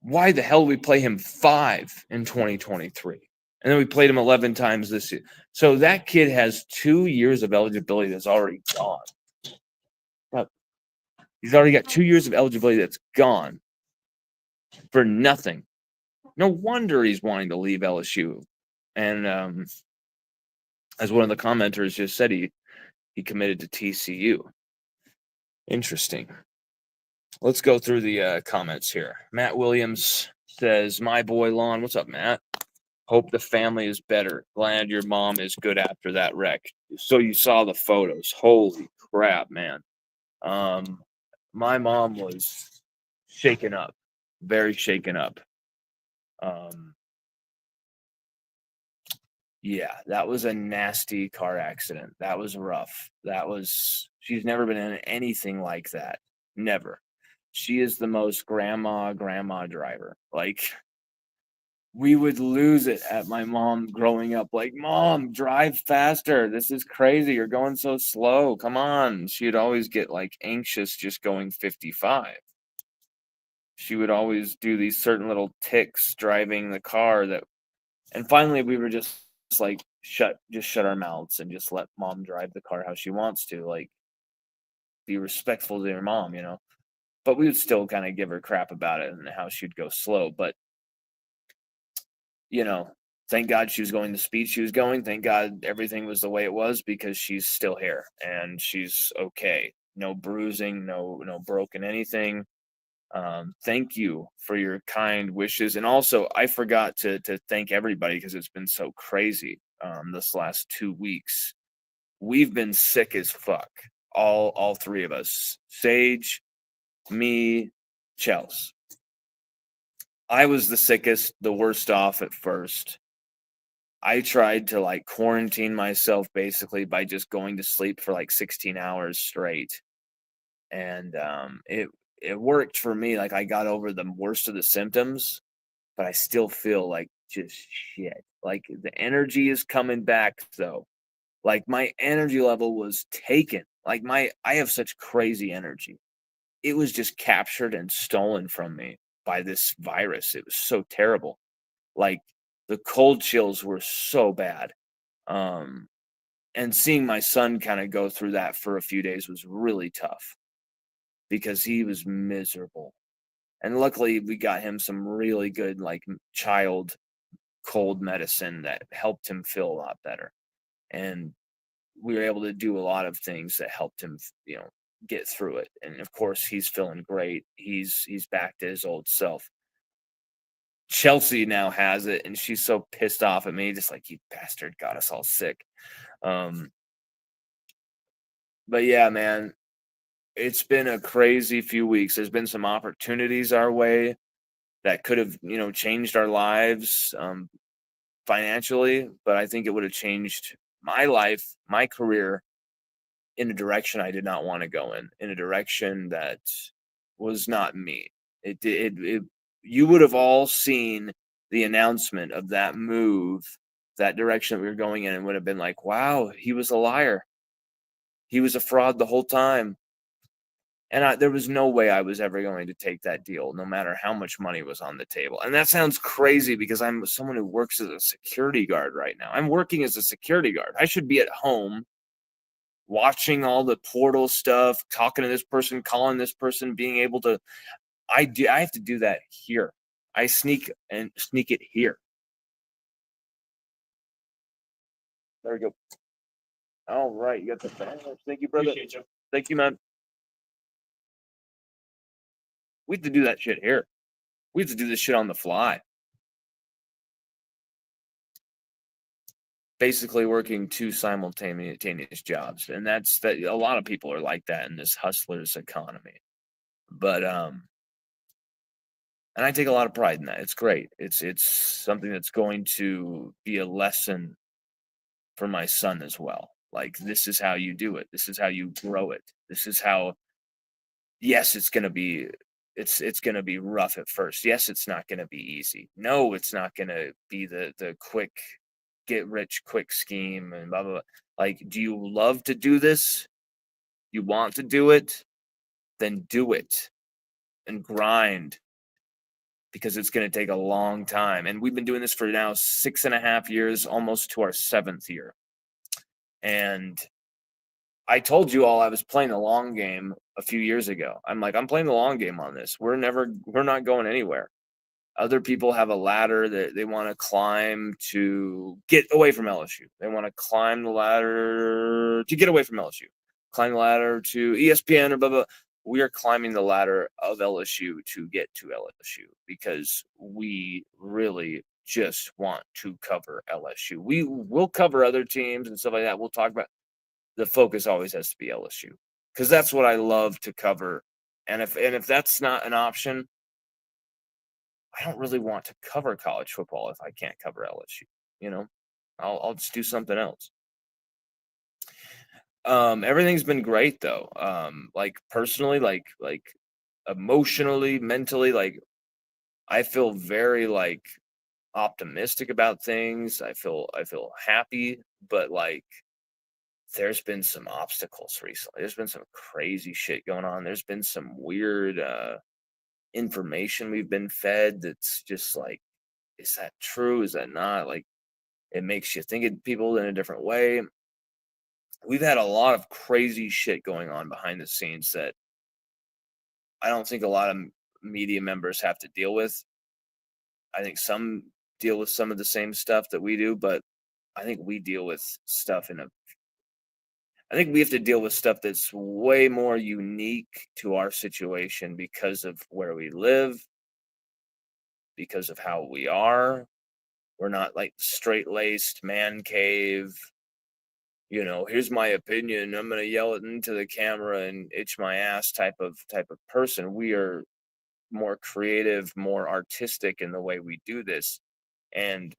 Why the hell did we play him 5 in 2023? And then we played him 11 times this year. So that kid has 2 years of eligibility that's already gone. He's already got 2 years of eligibility that's gone. for nothing. No wonder he's wanting to leave LSU. And as one of the commenters just said, he committed to TCU. Interesting. Let's go through the comments here. Matt Williams says, "My boy Lon, what's up, Matt? Hope the family is better. Glad your mom is good after that wreck." So you saw the photos. Holy crap, man. My mom was shaken up, very shaken up. Yeah, that was a nasty car accident. That was rough. She's never been in anything like that. Never. She is the most grandma driver. Like, we would lose it at my mom growing up. Like, "Mom, drive faster. This is crazy. You're going so slow. Come on." She'd always get like anxious just going 55. She would always do these certain little ticks driving the car and finally we were just like shut our mouths and just let mom drive the car how she wants to. Like, be respectful to your mom, But we would still kind of give her crap about it and how she'd go slow. But thank God she was going the speed she was going. Thank God everything was the way it was, because she's still here and she's okay. No bruising, no broken anything. Thank you for your kind wishes. And also, I forgot to thank everybody because it's been so crazy this last 2 weeks. We've been sick as fuck. All three of us. Sage, me, Chels. I was the sickest, the worst off at first. I tried to like quarantine myself basically by just going to sleep for like 16 hours straight. And it worked for me. Like, I got over the worst of the symptoms, but I still feel like just shit. Like, the energy is coming back though. Like, my energy level was taken. Like, I have such crazy energy. It was just captured and stolen from me by this virus. It was so terrible. Like, the cold chills were so bad. And seeing my son kind of go through that for a few days was really tough because he was miserable. And luckily we got him some really good like child cold medicine that helped him feel a lot better. And we were able to do a lot of things that helped him, get through it. And of course he's feeling great. He's back to his old self. Chelsea now has it and she's so pissed off at me, just like, "You bastard, got us all sick." But yeah, man, it's been a crazy few weeks. There's been some opportunities our way that could have, changed our lives financially, but I think it would have changed my life, my career, in a direction I did not want to go in a direction that was not me. You would have all seen the announcement of that move, that direction that we were going in, and would have been like, "Wow, he was a liar. He was a fraud the whole time." And there was no way I was ever going to take that deal, no matter how much money was on the table. And that sounds crazy because I'm someone who works as a security guard right now. I'm working as a security guard. I should be at home watching all the portal stuff, talking to this person, calling this person, being able to. I have to do that here. I sneak it here. There we go. All right, you got the fan. Thank you, brother. Appreciate you. Thank you, man. We have to do that shit here. We have to do this shit on the fly. Basically working 2 simultaneous jobs, and that's that. A lot of people are like that in this hustler's economy. But and I take a lot of pride in that. It's great. It's something that's going to be a lesson for my son as well. Like, this is how you do it. This is how you grow it. This is how. Yes, it's gonna be rough at first. Yes, it's not gonna be easy. No, it's not gonna be the quick get rich quick scheme and blah blah blah. Like, do you love to do this? You want to do it? Then do it and grind, because it's going to take a long time. And we've been doing this for now 6.5 years, almost to our 7th year. And I told you all I was playing the long game a few years ago. I'm like, I'm playing the long game on this. We're not going anywhere. Other people have a ladder that they want to climb to get away from LSU. They want to climb the ladder to get away from LSU. Climb the ladder to ESPN or blah, blah. We are climbing the ladder of LSU to get to LSU because we really just want to cover LSU. We will cover other teams and stuff like that. We'll talk about. The focus always has to be LSU because that's what I love to cover. And if that's not an option, I don't really want to cover college football if I can't cover LSU. You know, I'll just do something else. Everything's been great though. Like personally, like emotionally, mentally, like I feel very like optimistic about things. I feel happy, but like there's been some obstacles recently. There's been some crazy shit going on. There's been some weird information we've been fed that's just like, is that true? Is that not? Like, it makes you think of people in a different way. We've had a lot of crazy shit going on behind the scenes that I don't think a lot of media members have to deal with. I think some deal with some of the same stuff that we do, but I think we deal with stuff I think we have to deal with stuff that's way more unique to our situation because of where we live, because of how we are. We're not like straight-laced man cave, here's my opinion, I'm going to yell it into the camera and itch my ass type of person. We are more creative, more artistic in the way we do this. And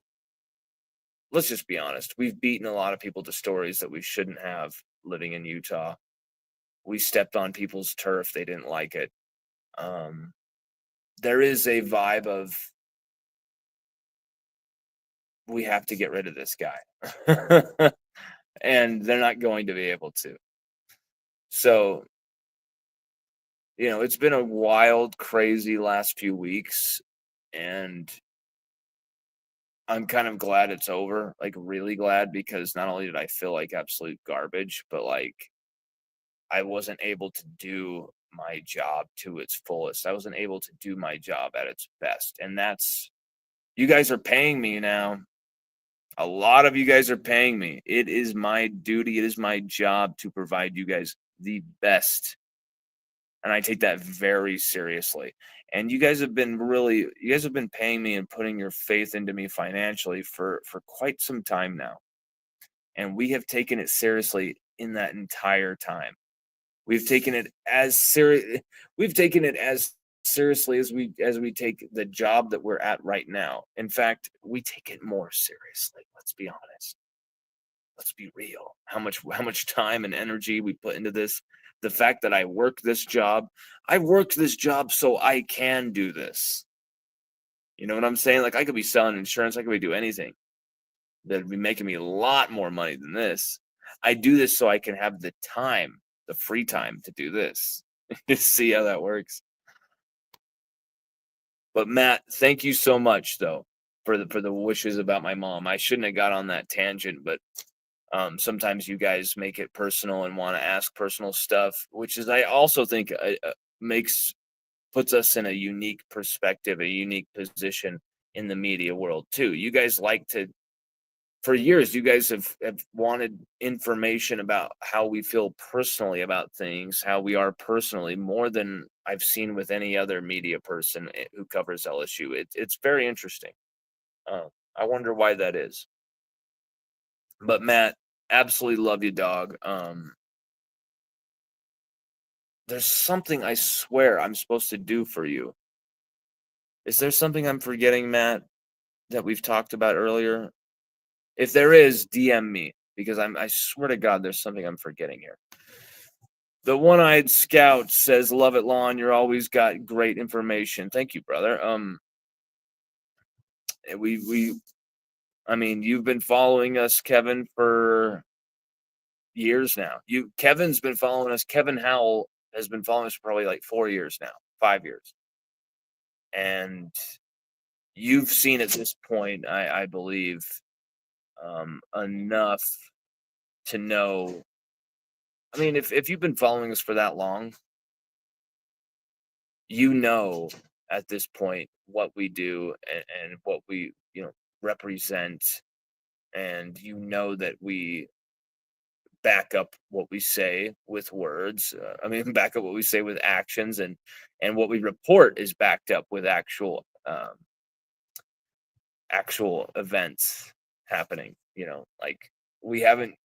let's just be honest, we've beaten a lot of people to stories that we shouldn't have living in Utah. We stepped on people's turf, they didn't like it. There is a vibe of we have to get rid of this guy. And they're not going to be able to. So, it's been a wild, crazy last few weeks, and I'm kind of glad it's over, like really glad, because not only did I feel like absolute garbage, but like I wasn't able to do my job to its fullest. I wasn't able to do my job at its best. And you guys are paying me now. A lot of you guys are paying me. It is my duty. It is my job to provide you guys the best. And I take that very seriously. And you guys have been paying me and putting your faith into me financially for quite some time now. And we have taken it seriously in that entire time. We've taken it as seriously as we take the job that we're at right now. In fact, we take it more seriously. Let's be honest. Let's be real. How much time and energy we put into this. The fact that I work this job so I can do this. You know what I'm saying? Like I could be selling insurance, I could be doing anything that'd be making me a lot more money than this. I do this so I can have the time, the free time to do this. Just see how that works. But Matt, thank you so much though for the wishes about my mom. I shouldn't have got on that tangent, but sometimes you guys make it personal and want to ask personal stuff, which is I also think puts us in a unique perspective, a unique position in the media world too. You guys for years, you guys have wanted information about how we feel personally about things, how we are personally, more than I've seen with any other media person who covers LSU. It's very interesting. I wonder why that is. But Matt, absolutely love you, dog. There's something I swear I'm supposed to do for you. Is there something I'm forgetting, Matt, that we've talked about earlier? If there is, DM me, because I swear to God there's something I'm forgetting here. The One-Eyed Scout says, "Love it, Lon. You're always got great information." Thank you, brother. You've been following us, Kevin, for years now. Kevin's been following us. Kevin Howell has been following us for probably like 4 years now, 5 years. And you've seen at this point, I believe, enough to know. I mean, if you've been following us for that long, you know at this point what we do and what we represent, and that we back up what we say with words. I mean, back up what we say with actions, and what we report is backed up with actual events happening. Like, we haven't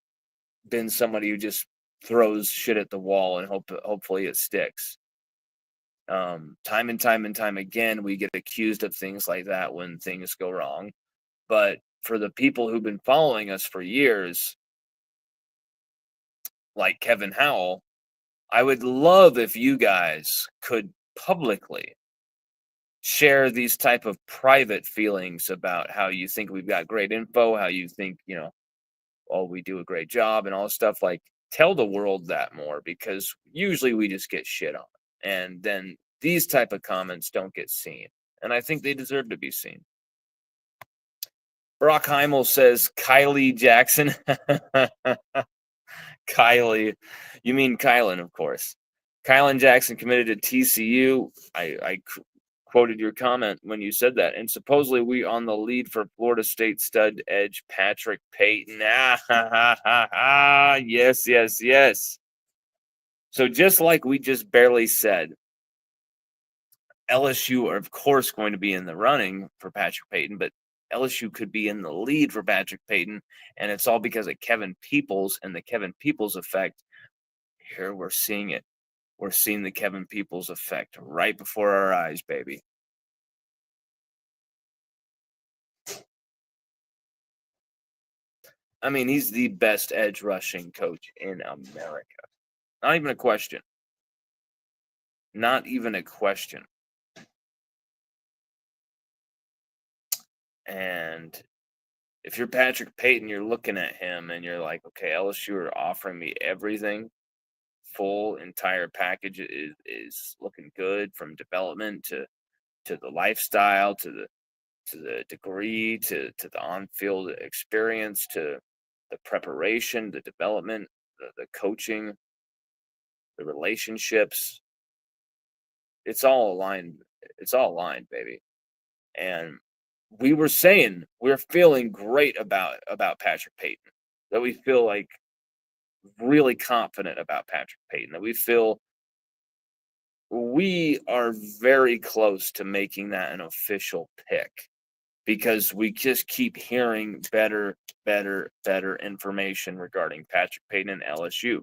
been somebody who just throws shit at the wall and hopefully it sticks. Time and time and time again, we get accused of things like that when things go wrong. But for the people who've been following us for years, like Kevin Howell, I would love if you guys could publicly share these type of private feelings about how you think we've got great info, how you think, oh, we do a great job and all this stuff. Like, tell the world that more, because usually we just get shit on. And then these type of comments don't get seen. And I think they deserve to be seen. Brock Heimel says Kylie Jackson. Kylie, you mean Kylan, of course. Kylan Jackson committed to TCU. I quoted your comment when you said that. And supposedly we on the lead for Florida State stud edge Patrick Payton. Yes, yes, yes. So just like we just barely said, LSU are, of course, going to be in the running for Patrick Payton, but LSU could be in the lead for Patrick Payton, and it's all because of Kevin Peoples and the Kevin Peoples effect. Here we're seeing it. We're seeing the Kevin Peoples effect right before our eyes, baby. I mean, he's the best edge rushing coach in America. Not even a question. Not even a question. And if you're Patrick Payton, you're looking at him and you're like, okay, LSU are offering me everything. Full entire package is looking good, from development to the lifestyle to the degree to the on-field experience to the preparation, the development, the coaching, the relationships. It's all aligned. It's all aligned, baby. And we were saying we're feeling great about Patrick Payton. That we feel like really confident about Patrick Payton. That we feel we are very close to making that an official pick, because we just keep hearing better information regarding Patrick Payton and LSU.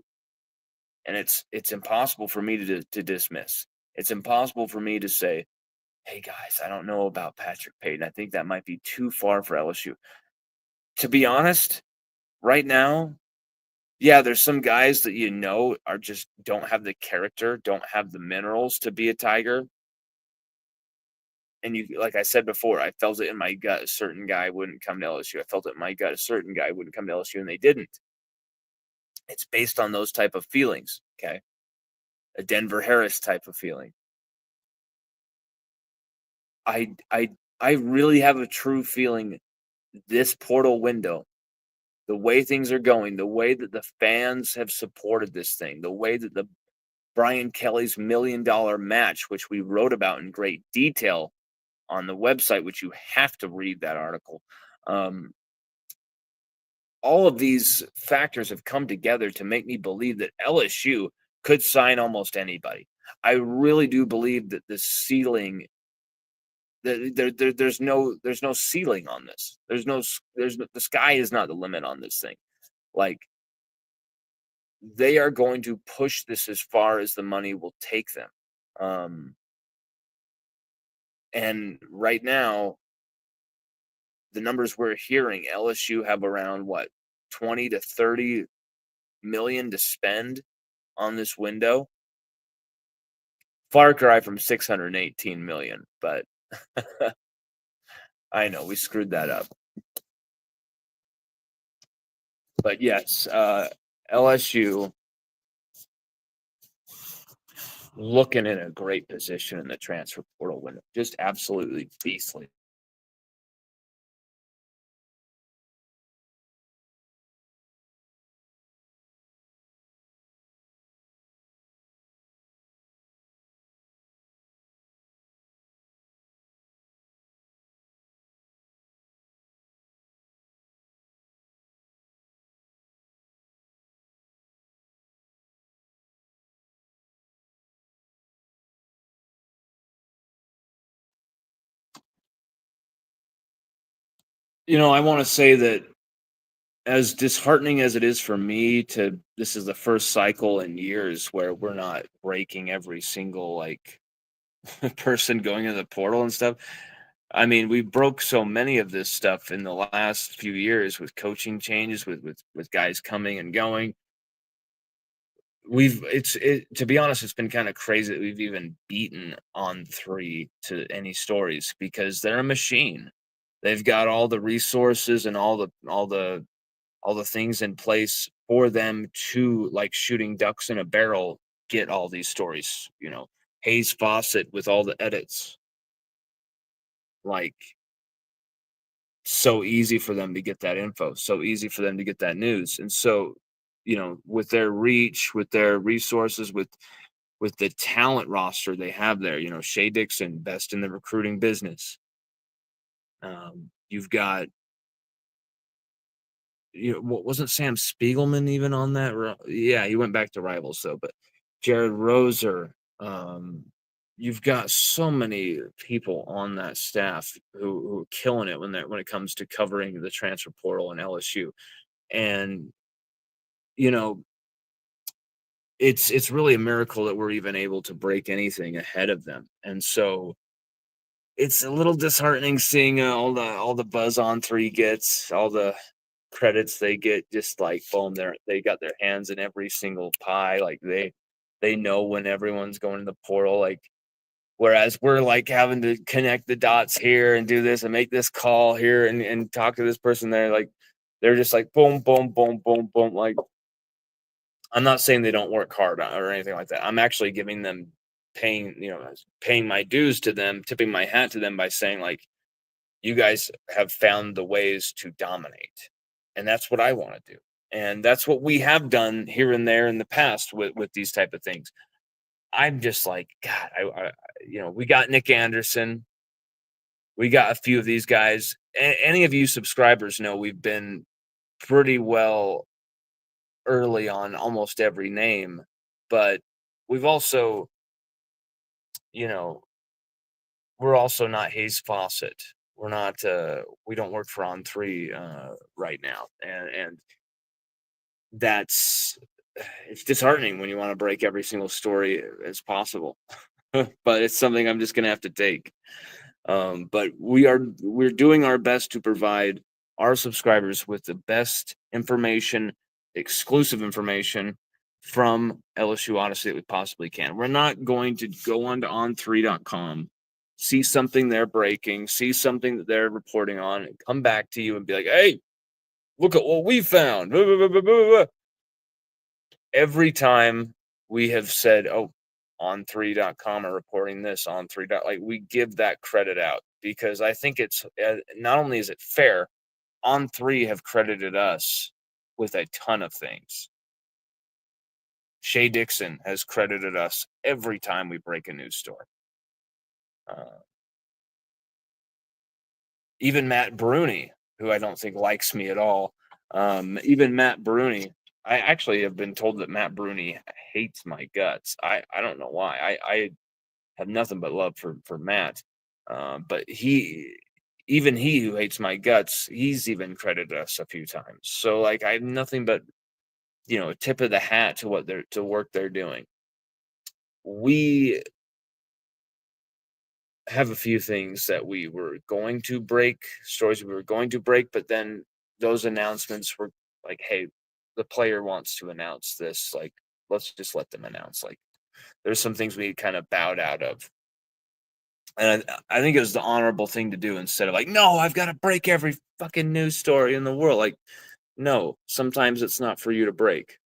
And it's impossible for me to dismiss. It's impossible for me to say, hey guys, I don't know about Patrick Payton. I think that might be too far for LSU. To be honest, right now, yeah, there's some guys that are just don't have the character, don't have the minerals to be a Tiger. And like I said before, I felt it in my gut a certain guy wouldn't come to LSU. I felt it in my gut a certain guy wouldn't come to LSU, and they didn't. It's based on those type of feelings, okay? A Denver Harris type of feeling. I really have a true feeling this portal window, the way things are going, the way that the fans have supported this thing, the way that the Brian Kelly's $1 million match, which we wrote about in great detail on the website, which you have to read that article. All of these factors have come together to make me believe that LSU could sign almost anybody. I really do believe that the ceiling, there's no ceiling on this. The sky is not the limit on this thing. Like, they are going to push this as far as the money will take them. And right now, the numbers we're hearing, LSU have around what, 20 to 30 million to spend on this window. Far cry from 618 million, but I know we screwed that up. But yes, LSU looking in a great position in the transfer portal window. Just absolutely beastly. I want to say that as disheartening as it is for me to this is the first cycle in years where we're not breaking every single like person going in the portal and stuff. I mean, we broke so many of this stuff in the last few years with coaching changes, with guys coming and going. To be honest, it's been kind of crazy that we've even beaten on three to any stories because they're a machine. They've got all the resources and all the things in place for them to, like shooting ducks in a barrel, get all these stories. Hayes Fawcett with all the edits, like so easy for them to get that info, so easy for them to get that news. And so, with their reach, with their resources, with the talent roster they have there, Shea Dixon, best in the recruiting business. You've got, wasn't Sam Spiegelman even on that? Yeah, he went back to Rivals though, but Jared Roser. You've got so many people on that staff who are killing it when it comes to covering the transfer portal and LSU. And you know, it's really a miracle that we're even able to break anything ahead of them. And so it's a little disheartening seeing all the buzz on three gets, all the credits they get, just like boom, they got their hands in every single pie. Like they know when everyone's going to the portal. Like whereas we're like having to connect the dots here and do this and make this call here and talk to this person there. Like they're just like boom, boom, boom, boom, boom. Like I'm not saying they don't work hard or anything like that. I'm actually giving them paying my dues to them, tipping my hat to them by saying like, you guys have found the ways to dominate. And that's what I want to do. And that's what we have done here and there in the past with these type of things. I'm just like, God, we got Nick Anderson. We got a few of these guys. Any of you subscribers know we've been pretty well early on almost every name, but we've also, you know, we're also not Hayes Fawcett. We're not. We don't work for On Three right now, and that's it's disheartening when you want to break every single story as possible. But it's something I'm just gonna have to take. But we're doing our best to provide our subscribers with the best information, exclusive information from LSU Odyssey that we possibly can. We're not going to go on to on3.com, see something they're breaking, see something that they're reporting on, and come back to you and be like, hey, look at what we found. Every time we have said, oh, on3.com are reporting this on 3. Like we give that credit out because I think it's not only is it fair, on 3 have credited us with a ton of things. Shea Dixon has credited us every time we break a news story. Even Matt Bruni, who I don't think likes me at all. Even Matt Bruni, I actually have been told that Matt Bruni hates my guts. I don't know why. I have nothing but love for Matt. But even he who hates my guts, he's even credited us a few times. So like I have nothing but a tip of the hat to work they're doing. We have a few things that we were going to break, stories we were going to break, but then those announcements were like, hey, the player wants to announce this. Like, let's just let them announce. Like, there's some things we kind of bowed out of. And I think it was the honorable thing to do instead of like, no, I've got to break every fucking news story in the world. Like, no, sometimes it's not for you to break.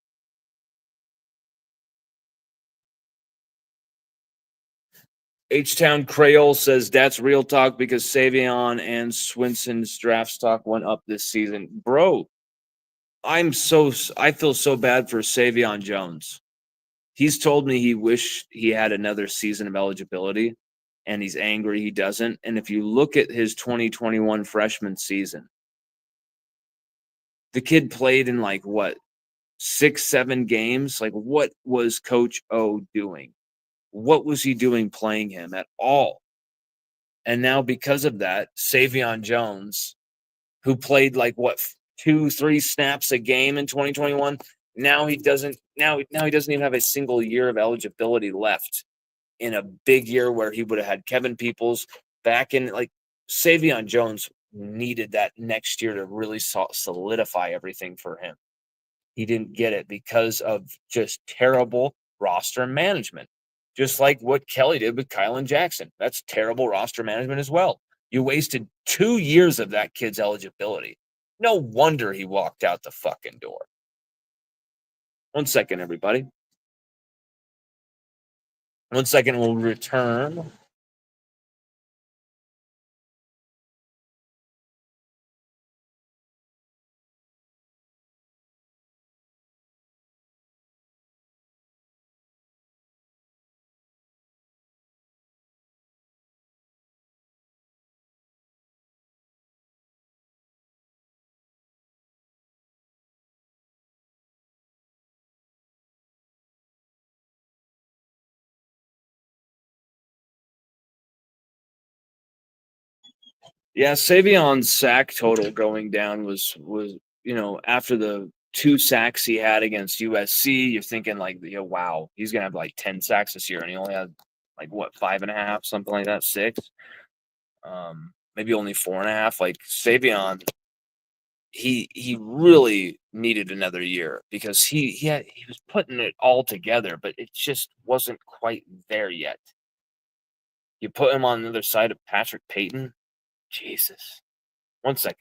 H-Town Creole says that's real talk because Savion and Swinson's draft stock went up this season. Bro, I feel so bad for Savion Jones. He's told me he wished he had another season of eligibility, and he's angry he doesn't. And if you look at his 2021 freshman season, the kid played in like what, 6-7 games? Like, what was Coach O doing? What was he doing playing him at all? And now because of that, Savion Jones who played like what 2-3 snaps a game in 2021. Now he doesn't. Now he doesn't even have a single year of eligibility left in a big year where he would have had Kevin Peoples back in. Like Savion Jones needed that next year to really solidify everything for him. He didn't get it because of just terrible roster management. Just like what Kelly did with Kylan Jackson. That's terrible roster management as well. You wasted 2 years of that kid's eligibility. No wonder he walked out the fucking door. 1 second, everybody. 1 second, we'll return. Yeah, Savion's sack total going down was after the 2 sacks he had against USC, you're thinking like, wow, he's gonna have like 10 sacks this year, and he only had like what 5.5, something like that, 6, maybe only 4.5. Like Savion, he really needed another year because he was putting it all together, but it just wasn't quite there yet. You put him on the other side of Patrick Payton, Jesus. 1 second.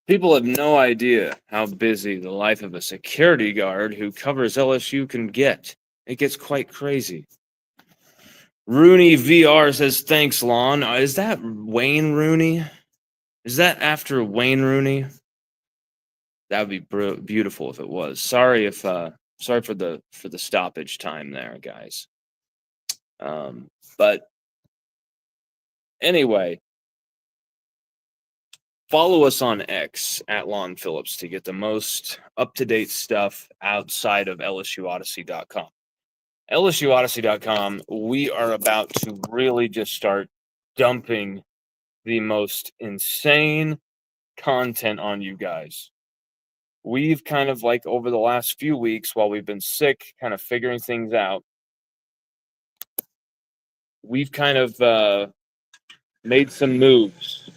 People have no idea how busy the life of a security guard who covers LSU can get. It gets quite crazy. Rooney VR says, thanks, Lon. Is that Wayne Rooney? Is that after Wayne Rooney? That would be beautiful if it was. Sorry for the stoppage time there, guys. But anyway, follow us on X at Lon Phillips to get the most up-to-date stuff outside of LSUODYSSEY.com. LSUODYSSEY.com, we are about to really just start dumping the most insane content on you guys. We've kind of like over the last few weeks while we've been sick, kind of figuring things out, we've kind of made some moves.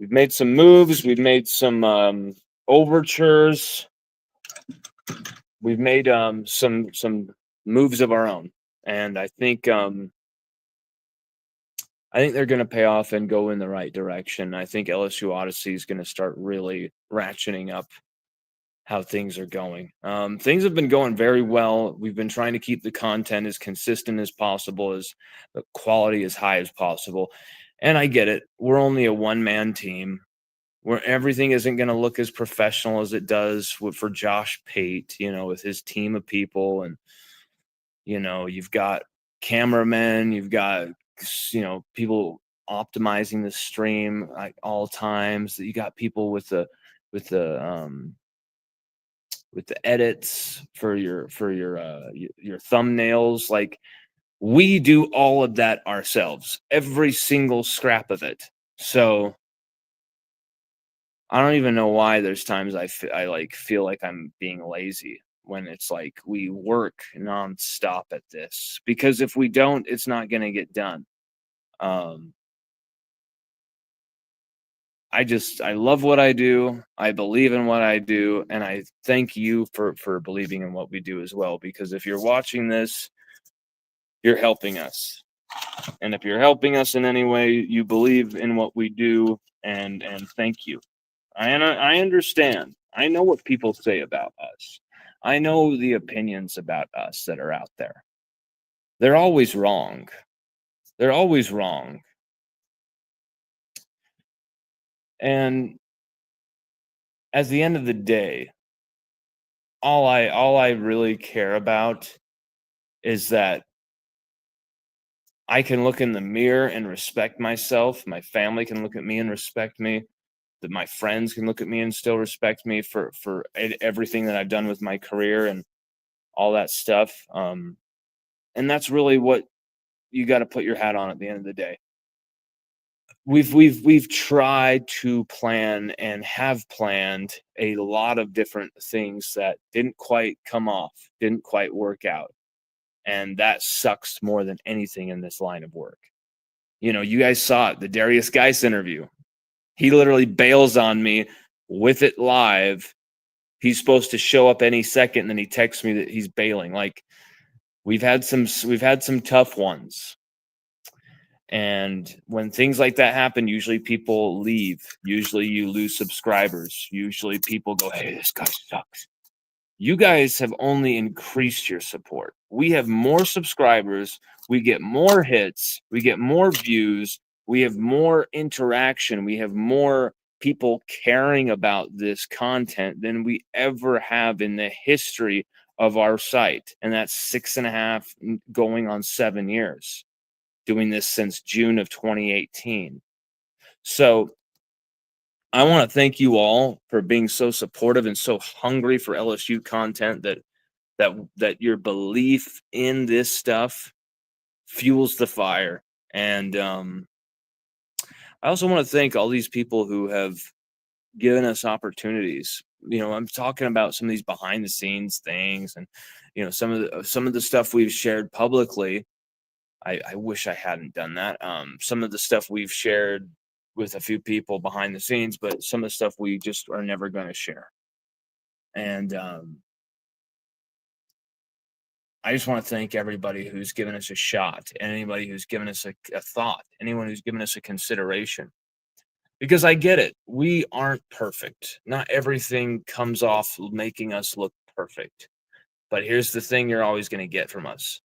We've made some moves. We've made some overtures. We've made some moves of our own, and I think they're going to pay off and go in the right direction. I think LSU Odyssey is going to start really ratcheting up how things are going. Things have been going very well. We've been trying to keep the content as consistent as possible, as the quality as high as possible. And I get it. We're only a one-man team where everything isn't going to look as professional as it does for Josh Payton, with his team of people. And, you've got cameramen, you've got, people optimizing the stream at all times. You got people with the edits for your thumbnails. Like, we do all of that ourselves, every single scrap of it. So I don't even know why there's times I feel like I'm being lazy when it's like we work nonstop at this, because if we don't, it's not going to get done. I love what I do. I believe in what I do, and I thank you for believing in what we do as well, because if you're watching this, you're helping us. And if you're helping us in any way, you believe in what we do, and thank you. I understand. I know what people say about us. I know the opinions about us that are out there. They're always wrong. They're always wrong. And at the end of the day, all I really care about is that I can look in the mirror and respect myself. My family can look at me and respect me. That my friends can look at me and still respect me for everything that I've done with my career and all that stuff. And that's really what you got to put your hat on at the end of the day. We've tried to plan and have planned a lot of different things that didn't quite come off, didn't quite work out. And that sucks more than anything in this line of work. You guys saw it, the Darius Geis interview. He literally bails on me with it live. He's supposed to show up any second, and then he texts me that he's bailing. Like, we've had some tough ones. And when things like that happen, usually people leave. Usually you lose subscribers. Usually people go, hey, this guy sucks. You guys have only increased your support. We have more subscribers. We get more hits. We get more views. We have more interaction. We have more people caring about this content than we ever have in the history of our site. And that's 6.5 going on 7 years. Doing this since June of 2018. So I want to thank you all for being so supportive and so hungry for LSU content, that your belief in this stuff fuels the fire. And I also want to thank all these people who have given us opportunities. I'm talking about some of these behind the scenes things, and some of the stuff we've shared publicly. I wish I hadn't done that. Some of the stuff we've shared with a few people behind the scenes, but some of the stuff we just are never going to share. And I just want to thank everybody who's given us a shot, and anybody who's given us a thought, anyone who's given us a consideration. Because I get it. We aren't perfect. Not everything comes off making us look perfect. But here's the thing you're always going to get from us: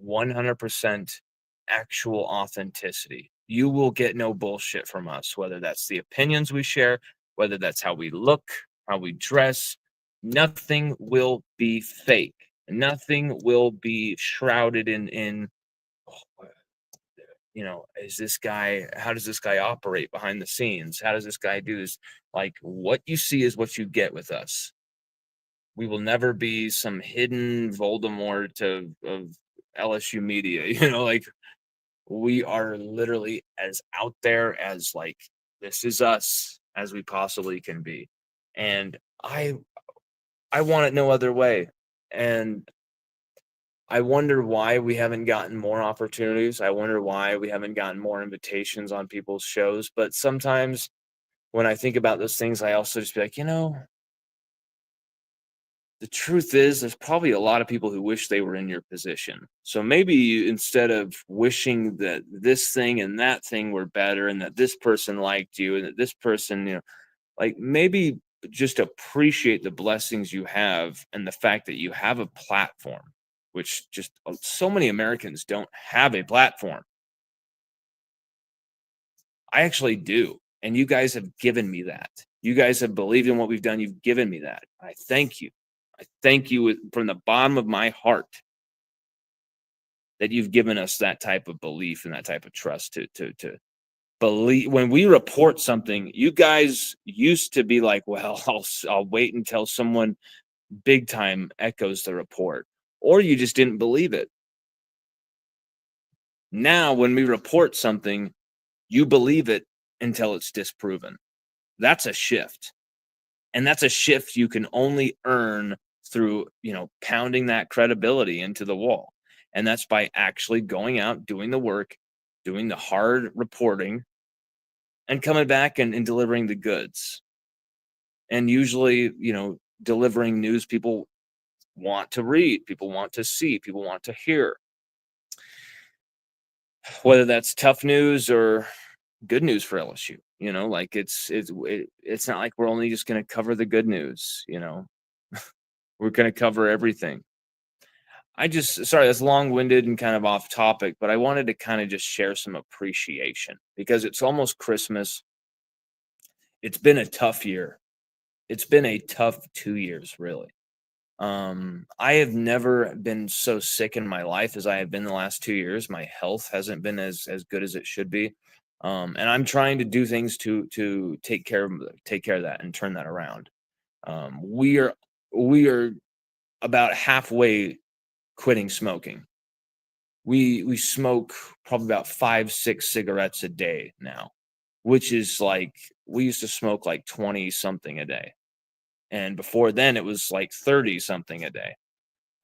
100% actual authenticity. You will get no bullshit from us, whether that's the opinions we share, whether that's how we look, how we dress. Nothing will be fake. Nothing will be shrouded in is this guy, how does this guy operate behind the scenes? How does this guy do this? Like, what you see is what you get with us. We will never be some hidden Voldemort of LSU media, like we are literally as out there as like this is us as we possibly can be. And I want it no other way. And I wonder why we haven't gotten more opportunities. I wonder why we haven't gotten more invitations on people's shows. But sometimes when I think about those things, I also just be like, the truth is, there's probably a lot of people who wish they were in your position. So maybe instead of wishing that this thing and that thing were better and that this person liked you and that this person, like maybe just appreciate the blessings you have and the fact that you have a platform, which just so many Americans don't have a platform. I actually do. And you guys have given me that. You guys have believed in what we've done. You've given me that. I thank you. I thank you from the bottom of my heart that you've given us that type of belief and that type of trust to believe. When we report something, you guys used to be like, well, I'll wait until someone big time echoes the report, or you just didn't believe it. Now, when we report something, you believe it until it's disproven. That's a shift. And that's a shift you can only earn through, pounding that credibility into the wall. And that's by actually going out, doing the work, doing the hard reporting, and coming back and delivering the goods. And usually, delivering news people want to read, people want to see, people want to hear. Whether that's tough news or good news for LSU, like it's not like we're only just going to cover the good news, we're going to cover everything. Sorry, that's long-winded and kind of off topic, but I wanted to kind of just share some appreciation because it's almost Christmas. It's been a tough year. It's been a tough 2 years, really. I have never been so sick in my life as I have been the last 2 years. My health hasn't been as good as it should be. And I'm trying to do things to take care of that and turn that around. We are about halfway quitting smoking. We smoke probably about 5-6 cigarettes a day now, which is like we used to smoke like 20 something a day. And before then it was like 30 something a day.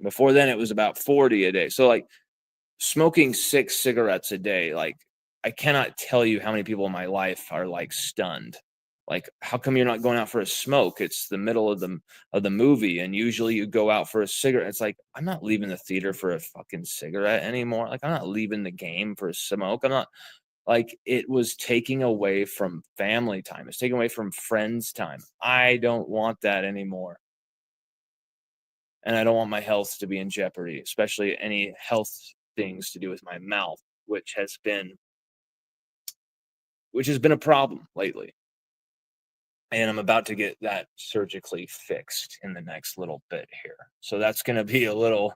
Before then it was about 40 a day. So like smoking 6 cigarettes a day, like I cannot tell you how many people in my life are like stunned. Like, how come you're not going out for a smoke? It's the middle of the movie, and usually you go out for a cigarette. It's like, I'm not leaving the theater for a fucking cigarette anymore. Like, I'm not leaving the game for a smoke. I'm not like it was taking away from family time. It's taking away from friends' time. I don't want that anymore. And I don't want my health to be in jeopardy, especially any health things to do with my mouth, which has been a problem lately. And I'm about to get that surgically fixed in the next little bit here. So that's going to be a little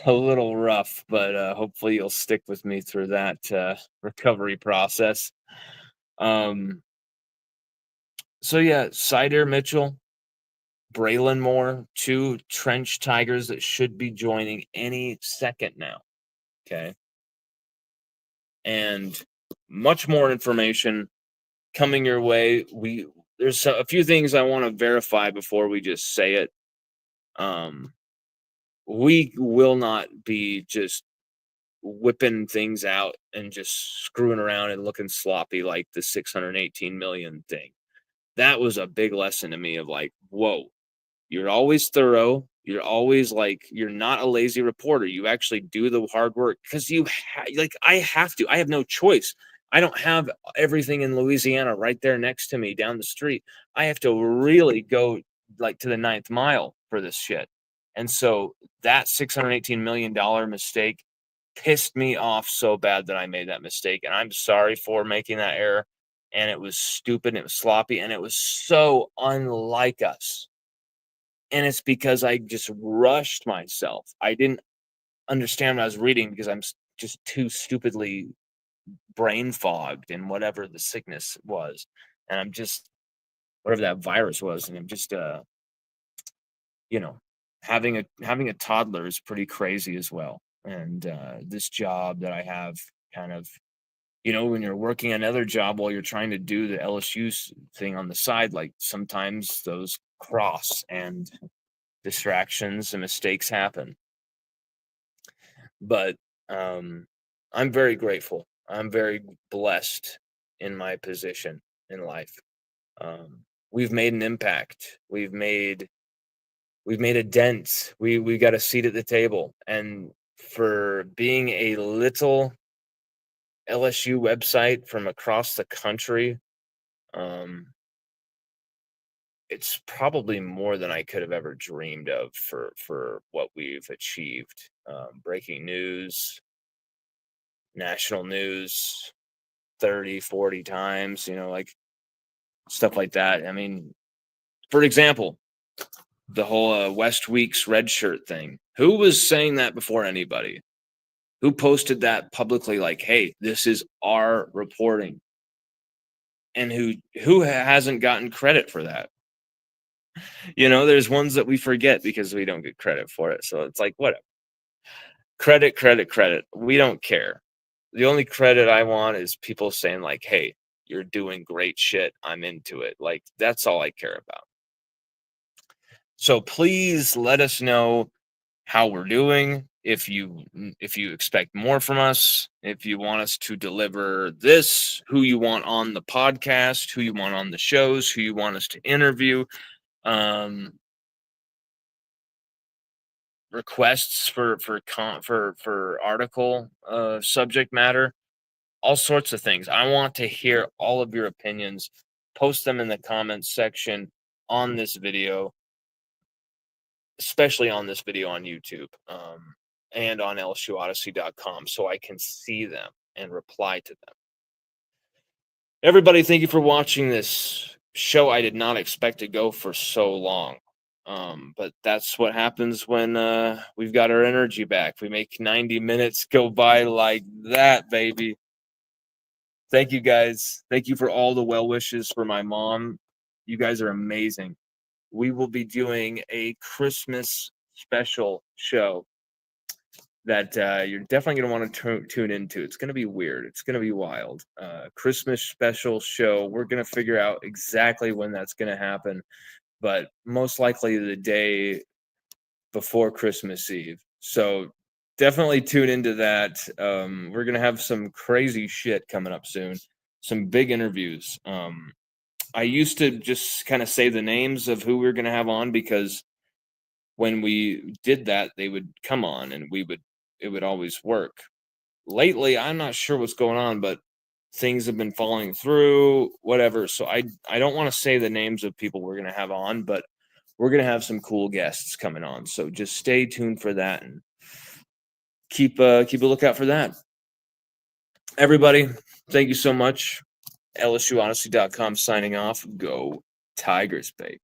rough, but hopefully you'll stick with me through that recovery process. So yeah, Cider Mitchell, Braylon Moore, 2 trench tigers that should be joining any second now. Okay. And much more information coming your way. There's a few things I want to verify before we just say it. We will not be just whipping things out and just screwing around and looking sloppy like the 618 million thing. That was a big lesson to me of like, whoa, You're always thorough. You're always like, you're not a lazy reporter. You actually do the hard work because I have to. I have no choice. I don't have everything in Louisiana right there next to me down the street. I have to really go like to the ninth mile for this shit. And so that $618 million mistake pissed me off so bad that I made that mistake. And I'm sorry for making that error. And it was stupid and it was sloppy and it was so unlike us. And it's because I just rushed myself. I didn't understand what I was reading because I'm just too stupidly brain fogged in whatever the sickness was. And I'm just, whatever that virus was. And I'm just, you know, having a toddler is pretty crazy as well. And this job that I have kind of, when you're working another job while you're trying to do the LSU thing on the side, like sometimes those cross and distractions and mistakes happen. But I'm very grateful. I'm very blessed in my position in life. We've made an impact. We've made a dent. We got a seat at the table. And for being a little LSU website from across the country, it's probably more than I could have ever dreamed of for what we've achieved. Breaking news, national news 30, 40 times, like stuff like that. I mean, for example, the whole West Week's red shirt thing. Who was saying that before anybody? Who posted that publicly like, hey, this is our reporting? And who hasn't gotten credit for that? There's ones that we forget because we don't get credit for it. So it's like, whatever. Credit, credit, credit. We don't care. The only credit I want is people saying like, hey, you're doing great shit. I'm into it. Like, that's all I care about. So please let us know how we're doing. If you expect more from us, if you want us to deliver this, who you want on the podcast, who you want on the shows, who you want us to interview, requests for article subject matter, all sorts of things. I want to hear all of your opinions. Post them in the comments section on this video, especially on this video on YouTube, and on LSUODYSSEY.com, so I can see them and reply to them. Everybody, thank you for watching this show. I did not expect to go for so long. But that's what happens when we've got our energy back. We make 90 minutes go by like that, baby. Thank you, guys. Thank you for all the well wishes for my mom. You guys are amazing. We will be doing a Christmas special show that you're definitely going to want to tune into. It's going to be weird. It's going to be wild. Christmas special show. We're going to figure out exactly when that's going to happen, but most likely the day before Christmas Eve. So definitely tune into that. We're going to have some crazy shit coming up soon. Some big interviews. I used to just kind of say the names of who we were going to have on because when we did that, they would come on and it would always work. Lately, I'm not sure what's going on, but things have been falling through, whatever. So I don't want to say the names of people we're going to have on, but we're going to have some cool guests coming on. So just stay tuned for that and keep a lookout for that. Everybody, thank you so much. LSUODYSSEY.com signing off. Go Tigers, baby.